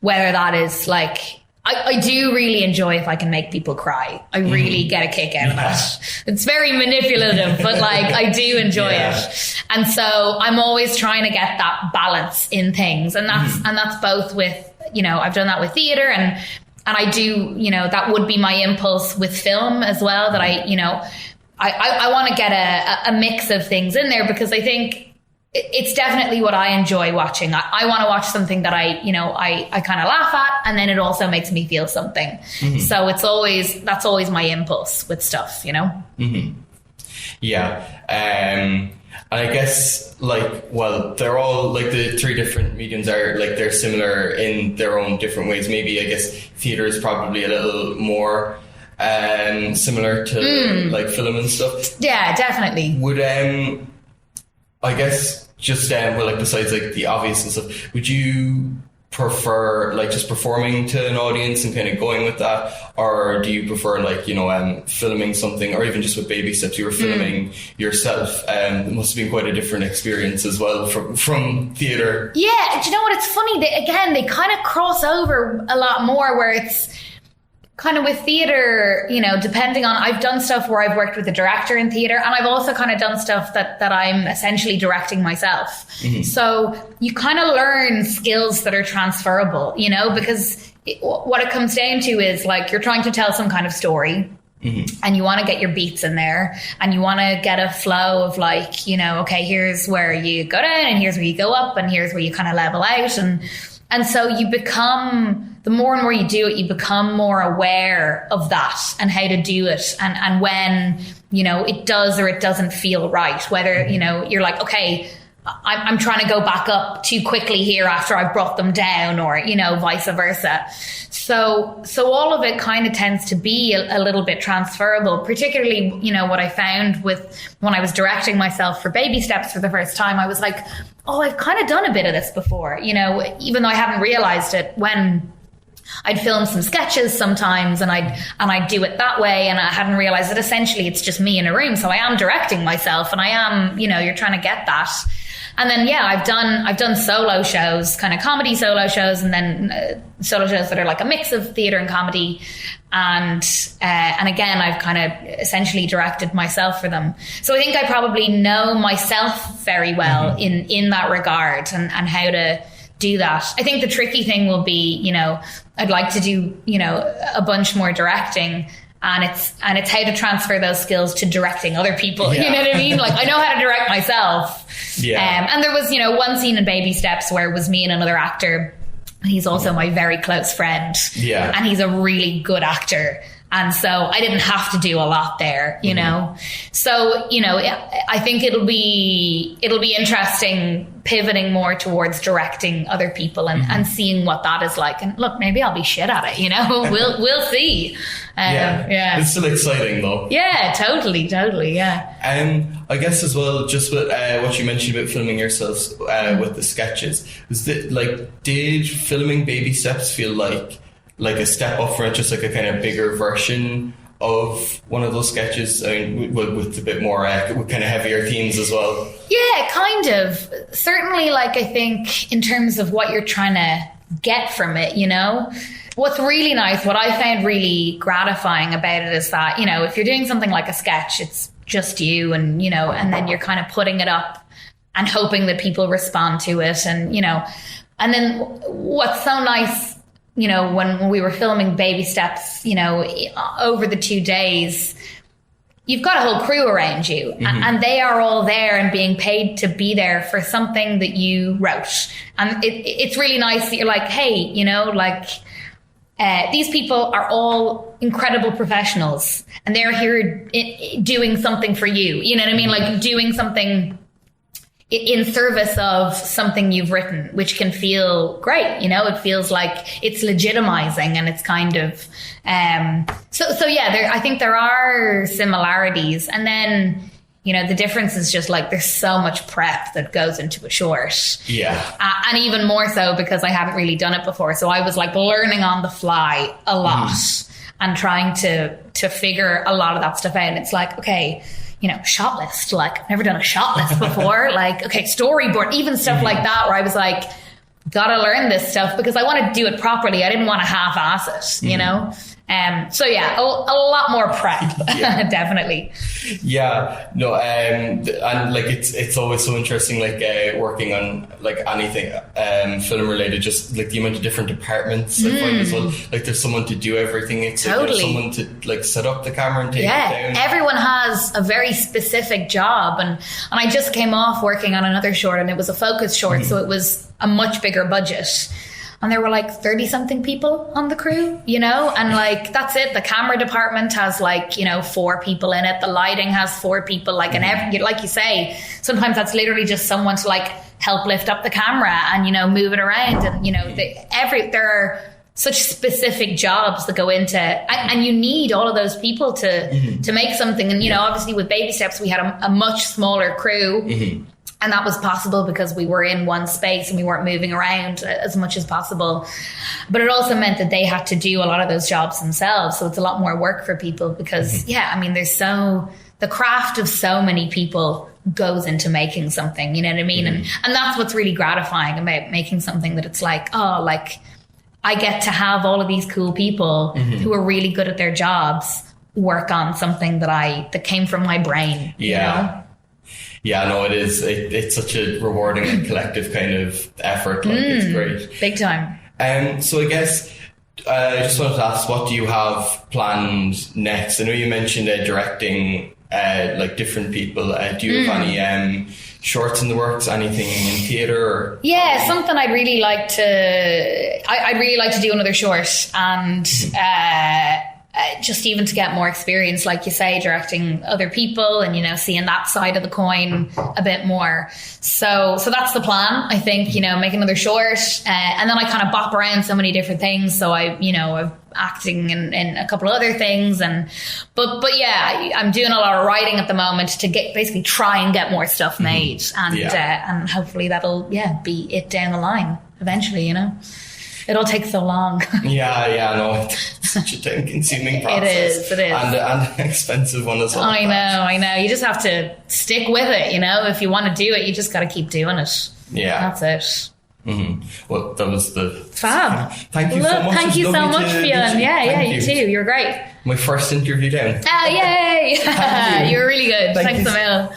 Whether that is like, I do really enjoy if I can make people cry. I really get a kick out of that. It's very manipulative, but like I do enjoy it. And so I'm always trying to get that balance in things. And that's both with, I've done that with theatre, and I do, that would be my impulse with film as well, that I want to get a mix of things in there, because I think it's definitely what I enjoy watching. I want to watch something that I kind of laugh at, and then it also makes me feel something. So that's always my impulse with stuff, Yeah. And I guess they're all like, the three different mediums are like, they're similar in their own different ways. Maybe I guess theatre is probably a little more similar to like film and stuff. Yeah, definitely. Would I guess just besides like the obvious and stuff, would you prefer like just performing to an audience and kind of going with that, or do you prefer like, you know, filming something, or even just with Baby Steps, you were filming yourself? It must have been quite a different experience as well from theatre. Yeah, do you know what? It's funny. They kind of cross over a lot more, where it's kind of with theatre, you know, depending on, I've done stuff where I've worked with a director in theatre, and I've also kind of done stuff that I'm essentially directing myself. So you kind of learn skills that are transferable, you know, because what it comes down to is like, you're trying to tell some kind of story. And you want to get your beats in there, and you want to get a flow of like, you know, okay, here's where you go down and here's where you go up and here's where you kind of level out. And so you become, the more and more you do it, you become more aware of that and how to do it. And when, you know, it does or it doesn't feel right, whether, you know, you're like, okay, I'm trying to go back up too quickly here after I've brought them down, or, you know, vice versa. So all of it kind of tends to be a little bit transferable, particularly, you know, what I found with when I was directing myself for Baby Steps for the first time, I was like, oh, I've kind of done a bit of this before, you know, even though I hadn't realized it when I'd film some sketches sometimes and I'd do it that way, and I hadn't realized that essentially it's just me in a room. So I am directing myself, and I am, you know, you're trying to get that. And then, yeah, I've done solo shows, kind of comedy solo shows, and then solo shows that are like a mix of theatre and comedy. And again, I've kind of essentially directed myself for them. So I think I probably know myself very well in that regard, and how to do that. I think the tricky thing will be, you know, I'd like to do, you know, a bunch more directing. And it's how to transfer those skills to directing other people. Yeah. You know what I mean? Like, I know how to direct myself. Yeah. And there was, you know, one scene in Baby Steps where it was me and another actor. He's also my very close friend. Yeah. And he's a really good actor. And so I didn't have to do a lot there, you know? So, you know, I think it'll be interesting pivoting more towards directing other people and seeing what that is like. And look, maybe I'll be shit at it, you know? We'll see. Yeah. It's still exciting though. Yeah, totally, yeah. I guess as well, just with what you mentioned about filming yourselves with the sketches, did filming Baby Steps feel like a step up for it, just like a kind of bigger version of one of those sketches? I mean, with a bit more, with kind of heavier themes as well. Yeah, kind of. Certainly, like, I think in terms of what you're trying to get from it, you know? What's really nice, what I found really gratifying about it is that, you know, if you're doing something like a sketch, it's just you, and, you know, and then you're kind of putting it up and hoping that people respond to it, and, you know, and then what's so nice, you know, when we were filming Baby Steps, you know, over the 2 days, you've got a whole crew around you, and they are all there and being paid to be there for something that you wrote. And it's really nice that you're like, hey, you know, like, these people are all incredible professionals, and they're here doing something for you. You know what I mean? Like, doing something in service of something you've written, which can feel great. You know, it feels like it's legitimizing, and it's kind of, so yeah, I think there are similarities. And then, you know, the difference is just like, there's so much prep that goes into a short. Yeah. And even more so because I hadn't really done it before. So I was like learning on the fly a lot and trying to figure a lot of that stuff out. And it's like, okay, you know, shot list, like, I've never done a shot list before. Like, okay, storyboard, even stuff like that, where I was like, gotta learn this stuff because I want to do it properly. I didn't want to half-ass it, you know? So yeah, a lot more prep, definitely. Yeah, no, and like it's always so interesting, like working on like anything film related, just like the amount of different departments I find as well. Like there's someone to do everything. It's like there's someone to like set up the camera and take it down. Everyone has a very specific job, and I just came off working on another short, and it was a focus short, so it was a much bigger budget. And there were like 30 something people on the crew, you know, and like, that's it. The camera department has like, you know, 4 people in it. The lighting has 4 people, like, and like you say, sometimes that's literally just someone to like help lift up the camera and, you know, move it around. And, you know, there are such specific jobs that go into, and you need all of those people to make something. And, you know, obviously with Baby Steps, we had a much smaller crew. And that was possible because we were in one space and we weren't moving around as much as possible. But it also meant that they had to do a lot of those jobs themselves. So it's a lot more work for people because, the craft of so many people goes into making something, you know what I mean? And that's what's really gratifying about making something, that it's like, I get to have all of these cool people who are really good at their jobs work on something that came from my brain, you know? Yeah, no, it is. It's such a rewarding and collective kind of effort. Like, it's great. Big time. So I guess I just wanted to ask, what do you have planned next? I know you mentioned directing like different people. Do you have any shorts in the works? Anything in theatre? Yeah, something I'd really like to. I'd really like to do another short, and just even to get more experience, like you say, directing other people and, you know, seeing that side of the coin a bit more. So that's the plan, I think, you know, make another short. And then I kind of bop around so many different things. So I'm acting in a couple of other things. But yeah, I'm doing a lot of writing at the moment to basically try and get more stuff made. And hopefully that'll, be it down the line eventually, you know. It all takes so long. No, it's such a time-consuming process. It is. And an expensive one as well. I know. You just have to stick with it, you know. If you want to do it, you just got to keep doing it. Yeah. That's it. Well, that was the... Fab. Thank you so much. Thank you so much, Fionn. Yeah, you too. You're great. My first interview down. Oh, yay. You were really good. Thanks a mil.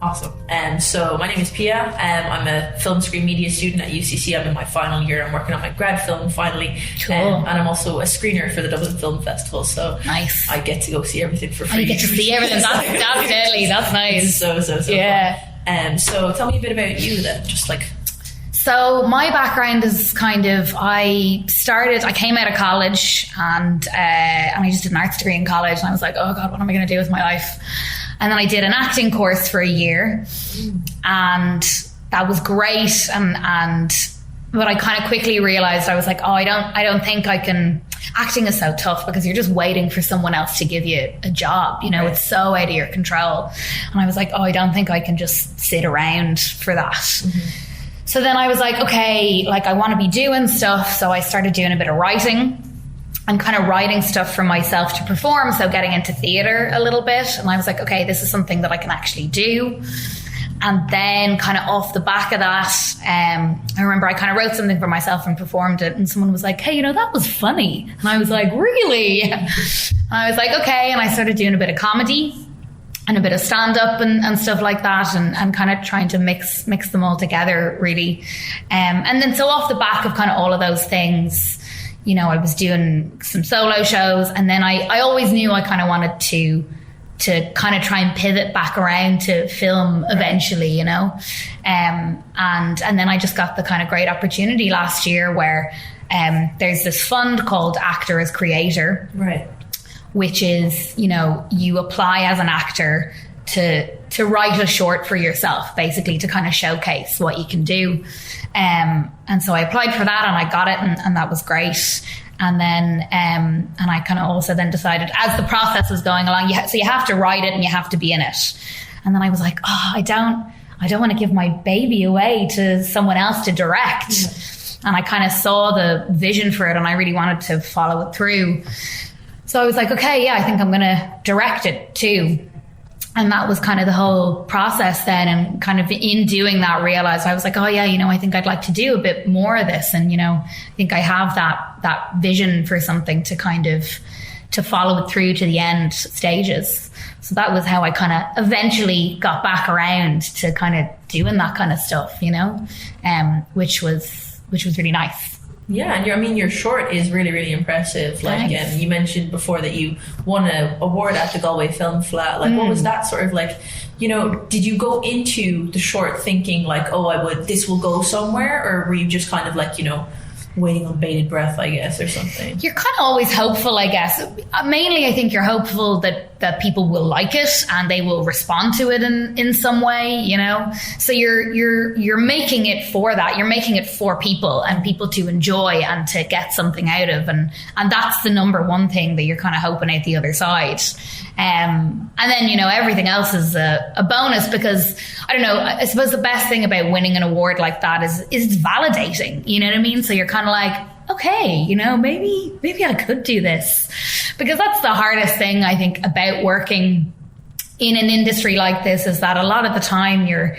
Awesome. So my name is Pia. I'm a film screen media student at UCC. I'm in my final year. I'm working on my grad film finally. Cool. And I'm also a screener for the Dublin Film Festival. So nice. I get to go see everything for free. You get to see everything. That's deadly. That's nice. So yeah. fun. So tell me a bit about you then. Just like... So my background is kind of, I came out of college and I just did an arts degree in college, and I was like, oh God, what am I going to do with my life? And then I did an acting course for a year, and that was great. But I kind of quickly realized, I was like, oh, I don't think I can. Acting is so tough because you're just waiting for someone else to give you a job. You know, It's so out of your control. And I was like, oh, I don't think I can just sit around for that. So then I was like, okay, like I want to be doing stuff. So I started doing a bit of writing and kind of writing stuff for myself to perform. So getting into theatre a little bit. And I was like, okay, this is something that I can actually do. And then kind of off the back of that, I remember I kind of wrote something for myself and performed it. And someone was like, hey, you know, that was funny. And I was like, really? And I was like, okay. And I started doing a bit of comedy and a bit of stand-up and stuff like that, and kind of trying to mix them all together, really. And then so off the back of kind of all of those things, you know, I was doing some solo shows, and then I always knew I kind of wanted to kind of try and pivot back around to film eventually, you know. And then I just got the kind of great opportunity last year where there's this fund called Actor as Creator. Right. Which is, you know, you apply as an actor to write a short for yourself, basically, to kind of showcase what you can do. And so I applied for that and I got it, and that was great. And then, and I kind of also then decided, as the process was going along, so you have to write it and you have to be in it. And then I was like, oh, I don't want to give my baby away to someone else to direct. Mm-hmm. And I kind of saw the vision for it, and I really wanted to follow it through. So I was like, okay, yeah, I think I'm going to direct it too. And that was kind of the whole process then. And kind of in doing that, realized, I was like, oh yeah, you know, I think I'd like to do a bit more of this. And, you know, I think I have that vision for something to kind of, to follow it through to the end stages. So that was how I kind of eventually got back around to kind of doing that kind of stuff, you know, which was really nice. Yeah, and your short is really, really impressive. Like, you mentioned before that you won an award at the Galway Film Flat. Like, what was that sort of like? You know, did you go into the short thinking like, oh, this will go somewhere, or were you just kind of like, you know, waiting on bated breath, I guess, or something? You're kind of always hopeful, I guess. Mainly, I think you're hopeful that people will like it and they will respond to it in some way, you know? So you're making it for that. You're making it for people and people to enjoy and to get something out of. And that's the number one thing that you're kind of hoping out the other side. And then, you know, everything else is a bonus because, I don't know, I suppose the best thing about winning an award like that is it's validating, you know what I mean? So you're kind of like, okay, you know, maybe I could do this. Because that's the hardest thing, I think, about working in an industry like this, is that a lot of the time you're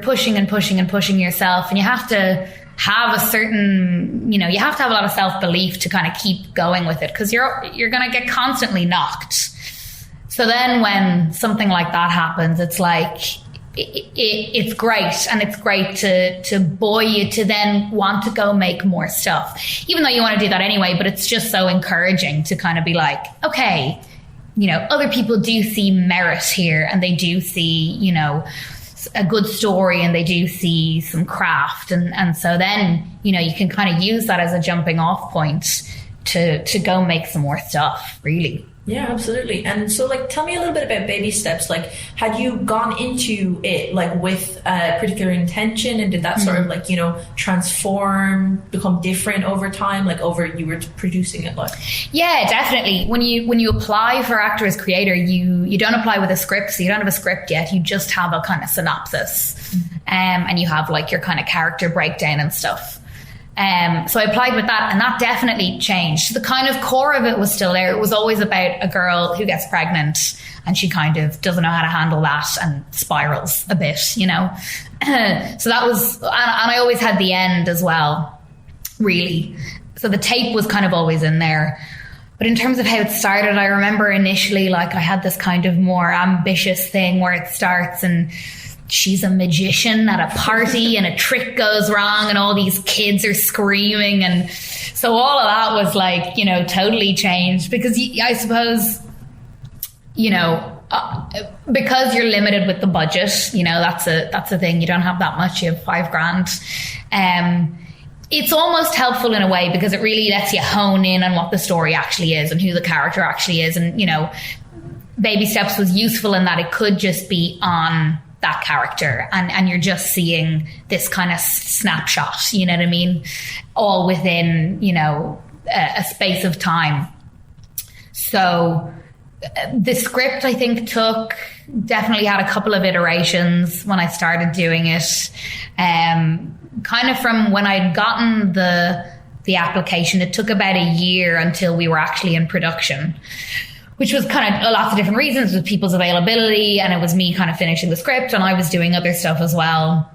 pushing and pushing and pushing yourself, and you have to have a certain, you know, you have to have a lot of self-belief to kind of keep going with it, because you're going to get constantly knocked. So then when something like that happens, it's like, it's great, and it's great to buoy you to then want to go make more stuff, even though you want to do that anyway. But it's just so encouraging to kind of be like, okay, you know, other people do see merit here, and they do see, you know, a good story, and they do see some craft, and so then, you know, you can kind of use that as a jumping off point to go make some more stuff, really. Yeah, absolutely. And so, like, tell me a little bit about baby steps. Like, had you gone into it like with a particular intention, and did that sort of like, you know, transform, become different over time, like over you were producing it? Like, yeah, definitely. When you apply for actor as creator, you don't apply with a script, so you don't have a script yet. You just have a kind of synopsis, and you have like your kind of character breakdown and stuff. So I applied with that, and that definitely changed. The kind of core of it was still there. It was always about a girl who gets pregnant, and she kind of doesn't know how to handle that and spirals a bit, you know. So that was, and I always had the end as well, really. So the tape was kind of always in there. But in terms of how it started, I remember initially, like, I had this kind of more ambitious thing where it starts and she's a magician at a party and a trick goes wrong and all these kids are screaming. And so all of that was like, you know, totally changed, because I suppose, you know, because you're limited with the budget, you know, that's a thing. You don't have that much. You have $5,000. It's almost helpful in a way, because it really lets you hone in on what the story actually is and who the character actually is. And, you know, Baby Steps was useful in that it could just be on that character, and you're just seeing this kind of snapshot, you know what I mean, all within, you know, a space of time. So the script, I think, definitely had a couple of iterations when I started doing it, kind of from when I'd gotten the application. It took about a year until we were actually in production, which was kind of lots of different reasons, with people's availability, and it was me kind of finishing the script, and I was doing other stuff as well.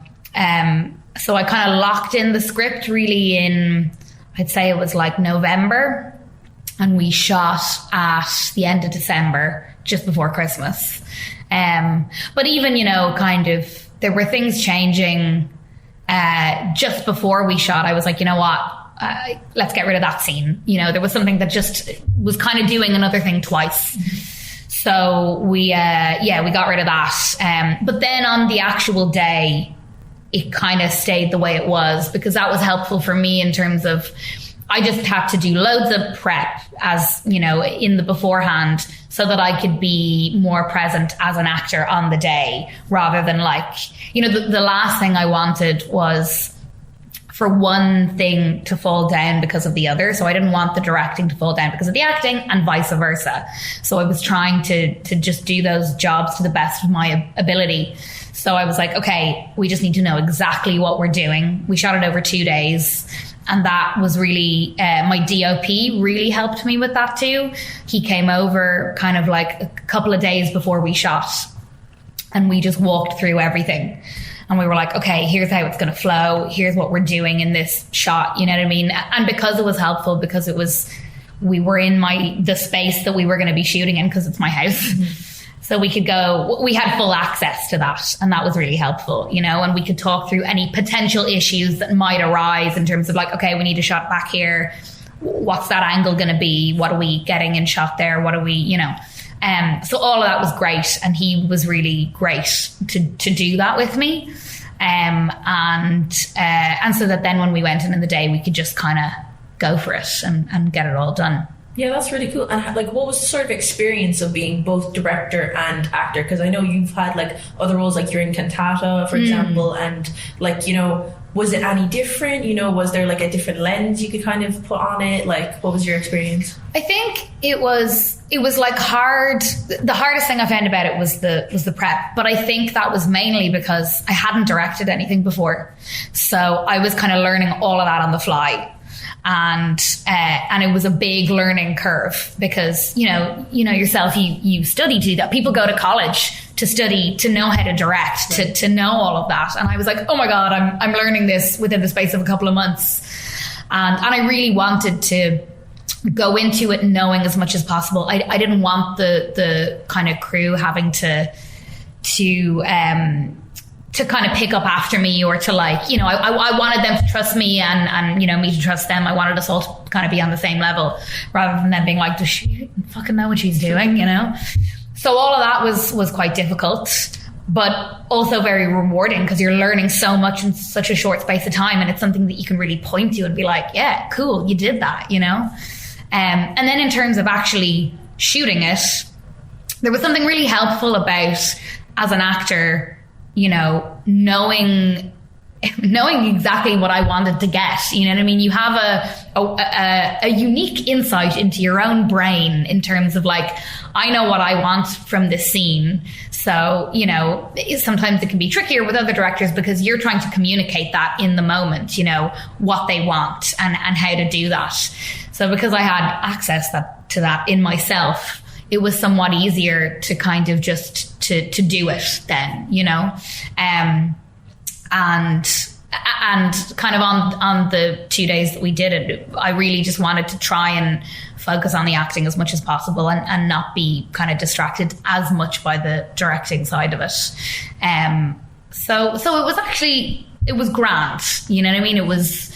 So I kind of locked in the script really in, I'd say it was like November, and we shot at the end of December, just before Christmas. But even, you know, kind of, there were things changing just before we shot. I was like, you know what? Let's get rid of that scene. You know, there was something that just was kind of doing another thing twice. So we got rid of that. But then on the actual day, it kind of stayed the way it was, because that was helpful for me in terms of, I just had to do loads of prep, as, you know, in the beforehand, so that I could be more present as an actor on the day, rather than like, you know, the last thing I wanted was for one thing to fall down because of the other. So I didn't want the directing to fall down because of the acting, and vice versa. So I was trying to just do those jobs to the best of my ability. So I was like, okay, we just need to know exactly what we're doing. We shot it over 2 days. And that was really, my DOP really helped me with that too. He came over kind of like a couple of days before we shot, and we just walked through everything. And we were like, okay, here's how it's going to flow. Here's what we're doing in this shot. You know what I mean? And because it was helpful, because we were in the space that we were going to be shooting in, because it's my house. Mm-hmm. So we could go, we had full access to that. And that was really helpful, you know, and we could talk through any potential issues that might arise in terms of like, okay, we need a shot back here. What's that angle going to be? What are we getting in shot there? What are we, you know? So all of that was great, and he was really great to do that with me. And so that then when we went in the day, we could just kind of go for it and get it all done. Yeah, that's really cool. And like, what was the sort of experience of being both director and actor? Because I know you've had like other roles, like you're in Cantata, for example, and like, you know, was it any different? You know, was there like a different lens you could kind of put on it? Like, what was your experience? I think it was like hard. The hardest thing I found about it was the prep, but I think that was mainly because I hadn't directed anything before, so I was kind of learning all of that on the fly. And it was a big learning curve because, you know yourself, you study to do that. People go to college to study, to know how to direct, to know all of that. And I was like, oh my God, I'm learning this within the space of a couple of months. And I really wanted to go into it knowing as much as possible. I didn't want the kind of crew having to kind of pick up after me, or to like, you know, I wanted them to trust me and you know, me to trust them. I wanted us all to kind of be on the same level, rather than them being like, does she fucking know what she's doing, you know? So all of that was quite difficult, but also very rewarding, because you're learning so much in such a short space of time, and it's something that you can really point to and be like, yeah, cool, you did that, you know? And then in terms of actually shooting it, there was something really helpful about, as an actor, you know, knowing exactly what I wanted to get. You know what I mean? You have a unique insight into your own brain in terms of like, I know what I want from this scene. So, you know, sometimes it can be trickier with other directors because you're trying to communicate that in the moment, you know, what they want and how to do that. So because I had access to that in myself, it was somewhat easier to kind of just to do it then, you know, and kind of on the 2 days that we did it, I really just wanted to try and focus on the acting as much as possible and not be kind of distracted as much by the directing side of it. So it was actually, it was grand, you know what I mean? It was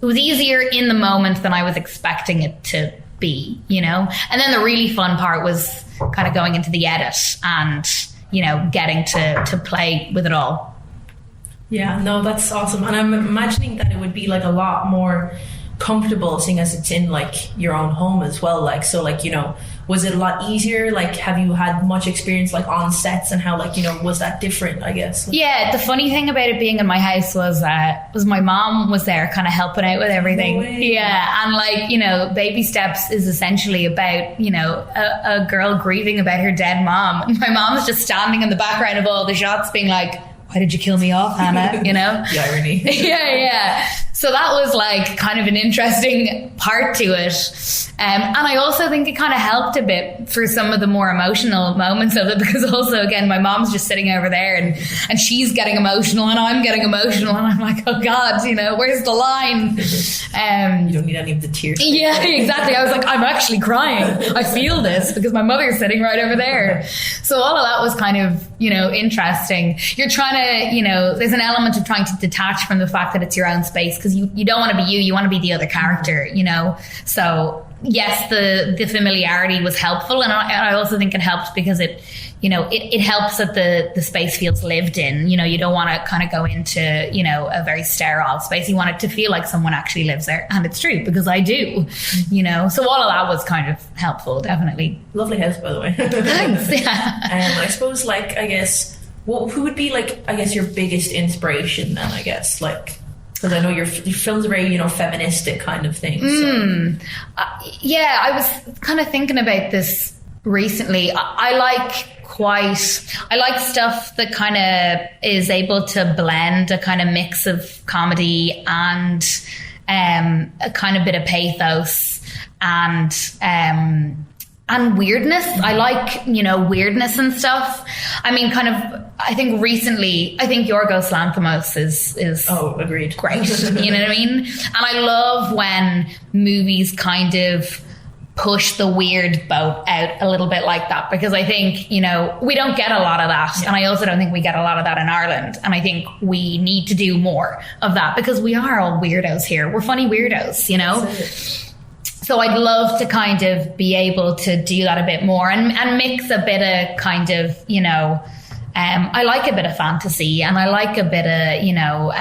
easier in the moment than I was expecting it to be, you know? And then the really fun part was kind of going into the edit and, you know, getting to play with it all. Yeah, no, that's awesome. And I'm imagining that it would be like a lot more comfortable, seeing as it's in like your own home as well. Like, so like, you know, was it a lot easier? Like, have you had much experience like on sets, and how, like, you know, was that different, I guess? Yeah, the funny thing about it being in my house was my mom was there kind of helping out with everything. No way. Yeah, and like, you know, Baby Steps is essentially about, you know, a girl grieving about her dead mom. And my mom's just standing in the background of all the shots being like, why did you kill me off, Hannah? You know? The irony. Yeah. So that was like kind of an interesting part to it. And I also think it kind of helped a bit for some of the more emotional moments of it, because also, again, my mom's just sitting over there and she's getting emotional and I'm getting emotional, and I'm like, oh God, you know, where's the line? You don't need any of the tears. Yeah, exactly. I was like, I'm actually crying. I feel this because my mother's sitting right over there. So all of that was kind of, you know, interesting. You're trying to, you know, there's an element of trying to detach from the fact that it's your own space, because you don't want to be you want to be the other character, you know? So yes, the familiarity was helpful, and I also think it helped because it, you know, it helps that the space feels lived in. You know, you don't want to kind of go into, you know, a very sterile space. You want it to feel like someone actually lives there, and it's true because I do, you know. So all of that was kind of helpful, definitely. Lovely house, by the way. Thanks. Yeah. I suppose, like, I guess, who would be, like, I guess your biggest inspiration then, I guess, like, because I know your films are very, you know, feministic kind of thing. So. Yeah, I was kind of thinking about this recently. I like stuff that kind of is able to blend a kind of mix of comedy and a kind of bit of pathos and weirdness. I like, you know, weirdness and stuff. I mean, kind of, I think recently, I think Yorgos Lanthimos is agreed. Great. You know what I mean? And I love when movies kind of push the weird boat out a little bit like that, because I think, you know, we don't get a lot of that. Yeah. And I also don't think we get a lot of that in Ireland. And I think we need to do more of that, because we are all weirdos here. We're funny weirdos, you know? So I'd love to kind of be able to do that a bit more and mix a bit of kind of, you know, I like a bit of fantasy, and I like a bit of, you know,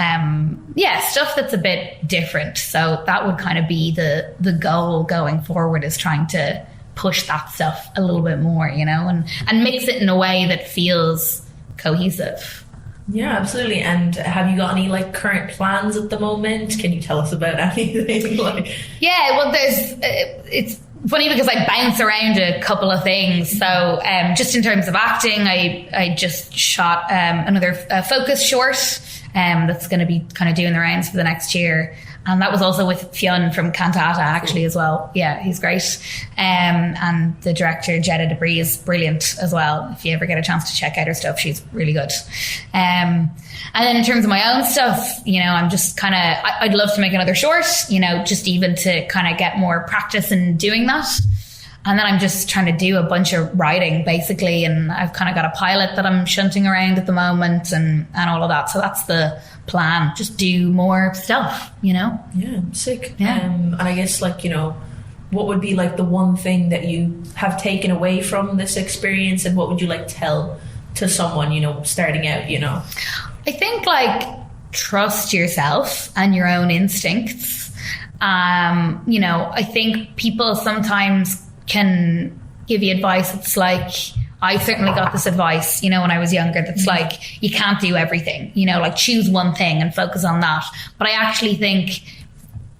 stuff that's a bit different. So that would kind of be the goal going forward, is trying to push that stuff a little bit more, you know, and mix it in a way that feels cohesive. Yeah, absolutely. And have you got any like current plans at the moment? Can you tell us about anything? Yeah, well, it's funny because I bounce around a couple of things. So just in terms of acting, I just shot another focus short that's going to be kind of doing the rounds for the next year. And that was also with Fionn from Cantata, actually, as well. Yeah, he's great. And the director, Jetta Debris, is brilliant as well. If you ever get a chance to check out her stuff, she's really good. And then in terms of my own stuff, you know, I'm just kind of, I'd love to make another short, you know, just even to kind of get more practice in doing that. And then I'm just trying to do a bunch of writing, basically. And I've kind of got a pilot that I'm shunting around at the moment and all of that. So that's the plan. Just do more stuff, you know? Yeah, sick. Yeah. And I guess, like, you know, what would be like the one thing that you have taken away from this experience, and what would you like tell to someone, you know, starting out, you know? I think, like, trust yourself and your own instincts. You know, I think people sometimes can give you advice. It's like, I certainly got this advice, you know, when I was younger, that's like, you can't do everything, you know, like choose one thing and focus on that. But I actually think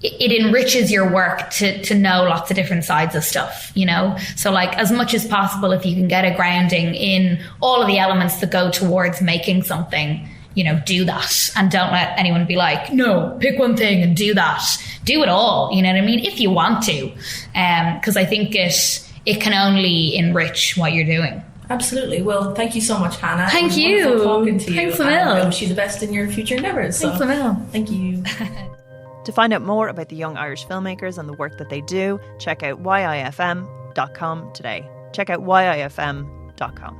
it enriches your work to know lots of different sides of stuff, you know? So like, as much as possible, if you can get a grounding in all of the elements that go towards making something, you know, do that. And don't let anyone be like, no, pick one thing and do that. Do it all, you know what I mean? If you want to. Because I think it can only enrich what you're doing. Absolutely. Well, thank you so much, Hannah. Thank you. Wonderful talking to you. Thanks a mil. I wish you the best in your future endeavours. Thanks a mil. Thank you. To find out more about the young Irish filmmakers and the work that they do, check out YIFM.com today. Check out YIFM.com.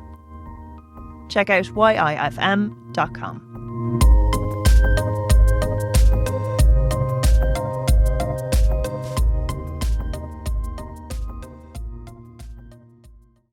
Check out YIFM.com.